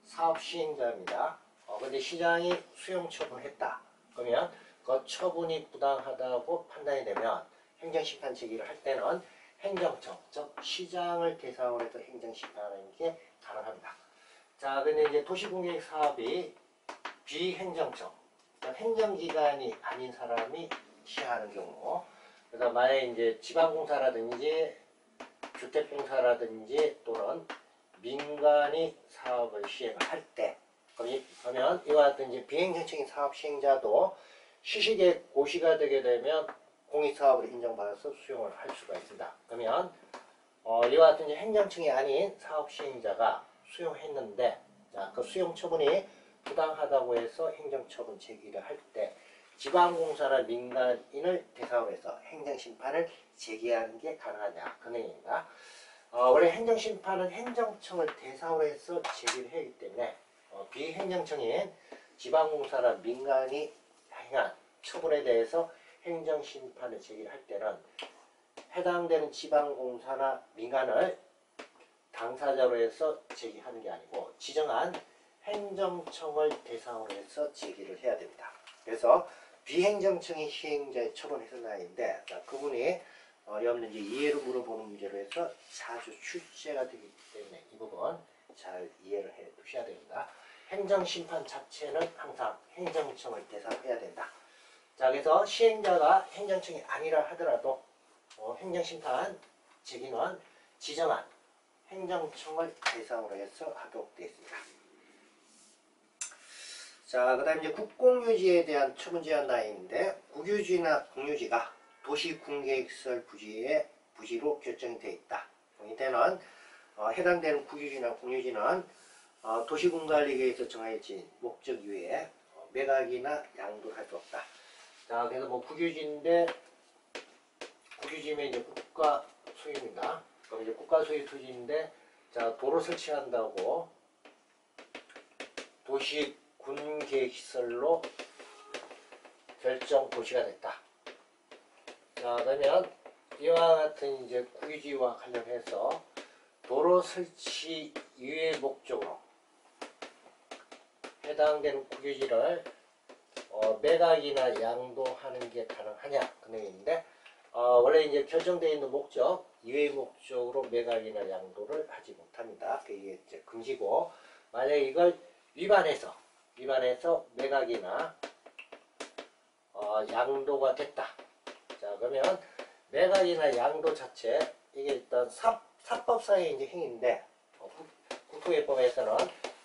Speaker 1: 사업 시행자입니다. 근데 시장이 수용 처분했다. 그러면 그 처분이 부당하다고 판단이 되면 행정심판 제기를 할 때는 행정청, 즉 시장을 대상으로 해서 행정심판하는 게 가능합니다. 자, 근데 이제 도시공계획 사업이 비행정청, 행정기관이 아닌 사람이 시행하는 경우, 그래서 만약에 이제 지방공사라든지 주택공사라든지 또는 민간이 사업을 시행을 할 때, 그러면 이와 같은 이제 비행정청인 사업 시행자도 시시계획 고시가 되게 되면 공익사업을 인정받아서 수용을 할 수가 있습니다. 그러면 이와 같은 이제 행정층이 아닌 사업시행자가 수용했는데, 자, 그 수용 처분이 부당하다고 해서 행정처분 제기를 할 때 지방공사나 민간인을 대상으로 해서 행정심판을 제기하는 게 가능하냐, 그 내용입니다. 원래 행정심판은 행정청을 대상으로 해서 제기를 해야 하기 때문에 비행정청인 지방공사나 민간이 행한 처분에 대해서 행정심판을 제기를 할 때는 해당되는 지방공사나 민간을 당사자로 해서 제기하는 게 아니고 지정한 행정청을 대상으로 해서 제기를 해야 됩니다. 그래서 비행정청이 시행자의 처분 해설라인인데, 그분이 여러분들 이제 이해를 물어보는 문제로 해서 자주 출제가 되기 때문에 이 부분 잘 이해를 해 두셔야 됩니다. 행정심판 자체는 항상 행정청을 대상으로 해야 된다. 자, 그래서 시행자가 행정청이 아니라 하더라도 행정심판 제기는 지정한 행정청을 대상으로 해서 하도록 되어 있습니다. 자, 그 다음에 이제 국공유지에 대한 처분 제한 라인인데, 국유지나 공유지가 도시군계획설 부지로 결정이 되어 있다. 이때는 해당되는 국유지나 공유지는 도시군관리계획에서 정해진 목적 이외에 매각이나 양도를 할 수 없다. 자, 그래서 뭐 국유지인데, 국유지면 이제 국가 소유입니다. 그럼 이제 국가 소유 토지인데, 자, 도로 설치한다고 도시군계획시설로 결정 도시가 됐다. 자, 그러면 이와 같은 이제 국유지와 관련해서 도로 설치 이외의 목적으로 해당되는 국유지를 매각이나 양도하는 게 가능하냐, 그 내용인데, 원래 이제 결정되어 있는 목적 이외의 목적으로 매각이나 양도를 하지 못합니다. 이게 이제 금지고, 만약에 이걸 위반해서 매각이나 양도가 됐다. 자, 그러면 매각이나 양도 자체, 이게 일단 사법상의 이제 행위인데, 국토개법에서는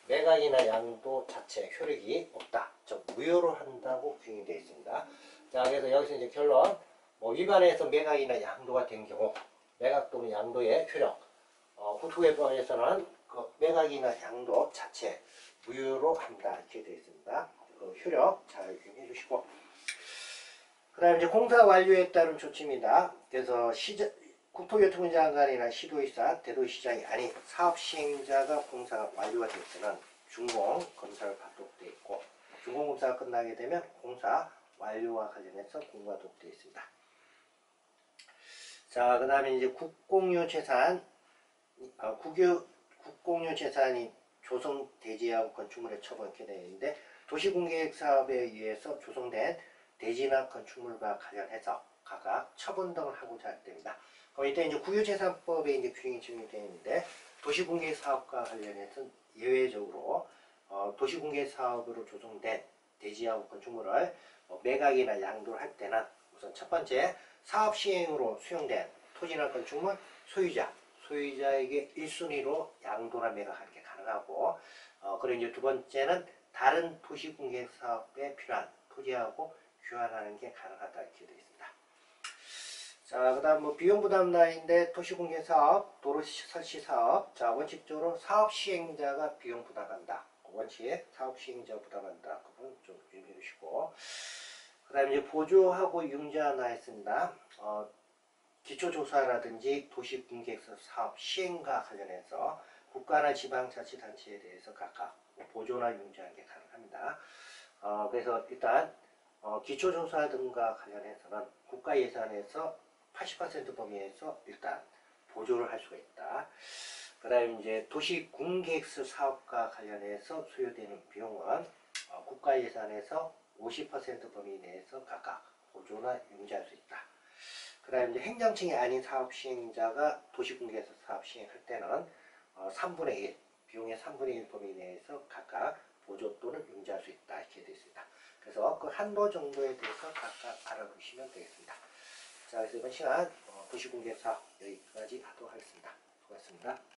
Speaker 1: 매각이나 양도 자체 효력이 없다. 즉 무효로 한다고 규정이 되어 있습니다. 자, 그래서 여기서 이제 결론, 위반해서 매각이나 양도가 된 경우, 매각 또는 양도의 효력, 국토개법에서는 그 매각이나 양도 자체 무효로 한다, 이렇게 되어 있습니다. 그 효력 잘 유념해 주시고, 그 다음에 이제 공사 완료에 따른 조치입니다. 그래서 국토교통부 장관이나 시도의사, 대도시장이 아닌 사업시행자가 공사가 완료가 될 때는 준공검사를 받도록 되어 있고, 준공검사가 끝나게 되면 공사 완료와 관련해서 공고가 되어 있습니다. 자, 그 다음에 이제 국공유 재산이 조성 대지하고 건축물의 처분 이렇게 되어 있는데, 도시공계획 사업에 의해서 조성된 대지나 건축물과 관련해서 각각 처분 등을 하고자 할 때입니다. 이때 이제 국유재산법에 이제 규정이 적용되어 있는데, 도시공계획 사업과 관련해서 예외적으로 도시공계획 사업으로 조성된 대지하고 건축물을 매각이나 양도를 할 때는 우선 첫 번째 사업 시행으로 수용된 토지나 건축물 소유자에게 1순위로 양도나 매각하는 게 가능하고, 그리고 이제 두 번째는 다른 도시공계획 사업에 필요한 토지하고 교환하는 게 가능하다, 이렇게 되어 있습니다. 자, 그 다음 비용 부담 라인인데, 도시공계 사업, 도로 설치 사업. 자, 원칙적으로 사업 시행자가 비용 부담한다. 원칙, 사업 시행자가 부담한다. 그 부분 좀 유념해 주시고. 그 다음에 이제 보조하고 융자 하나 했습니다. 기초조사라든지 도시공계획 사업 시행과 관련해서 국가나 지방자치단체에 대해서 각각 보조나 융자하는 게 가능합니다. 그래서 일단 기초조사 등과 관련해서는 국가 예산에서 80% 범위에서 일단 보조를 할 수가 있다. 그 다음에 이제 도시군계획서 사업과 관련해서 소요되는 비용은 국가 예산에서 50% 범위 내에서 각각 보조나 융자할 수 있다. 그 다음에 이제 행정청이 아닌 사업 시행자가 도시공계획서 사업 시행할 때는 3분의 1, 비용의 3분의 1 범위 내에서 각각 보조 또는 융자할 수 있다, 이렇게 되어 있습니다. 그래서 그 한도 정도에 대해서 각각 알아두시면 되겠습니다. 자, 그래서 이번 시간 도시공계획 사업 여기까지 하도록 하겠습니다. 수고하셨습니다.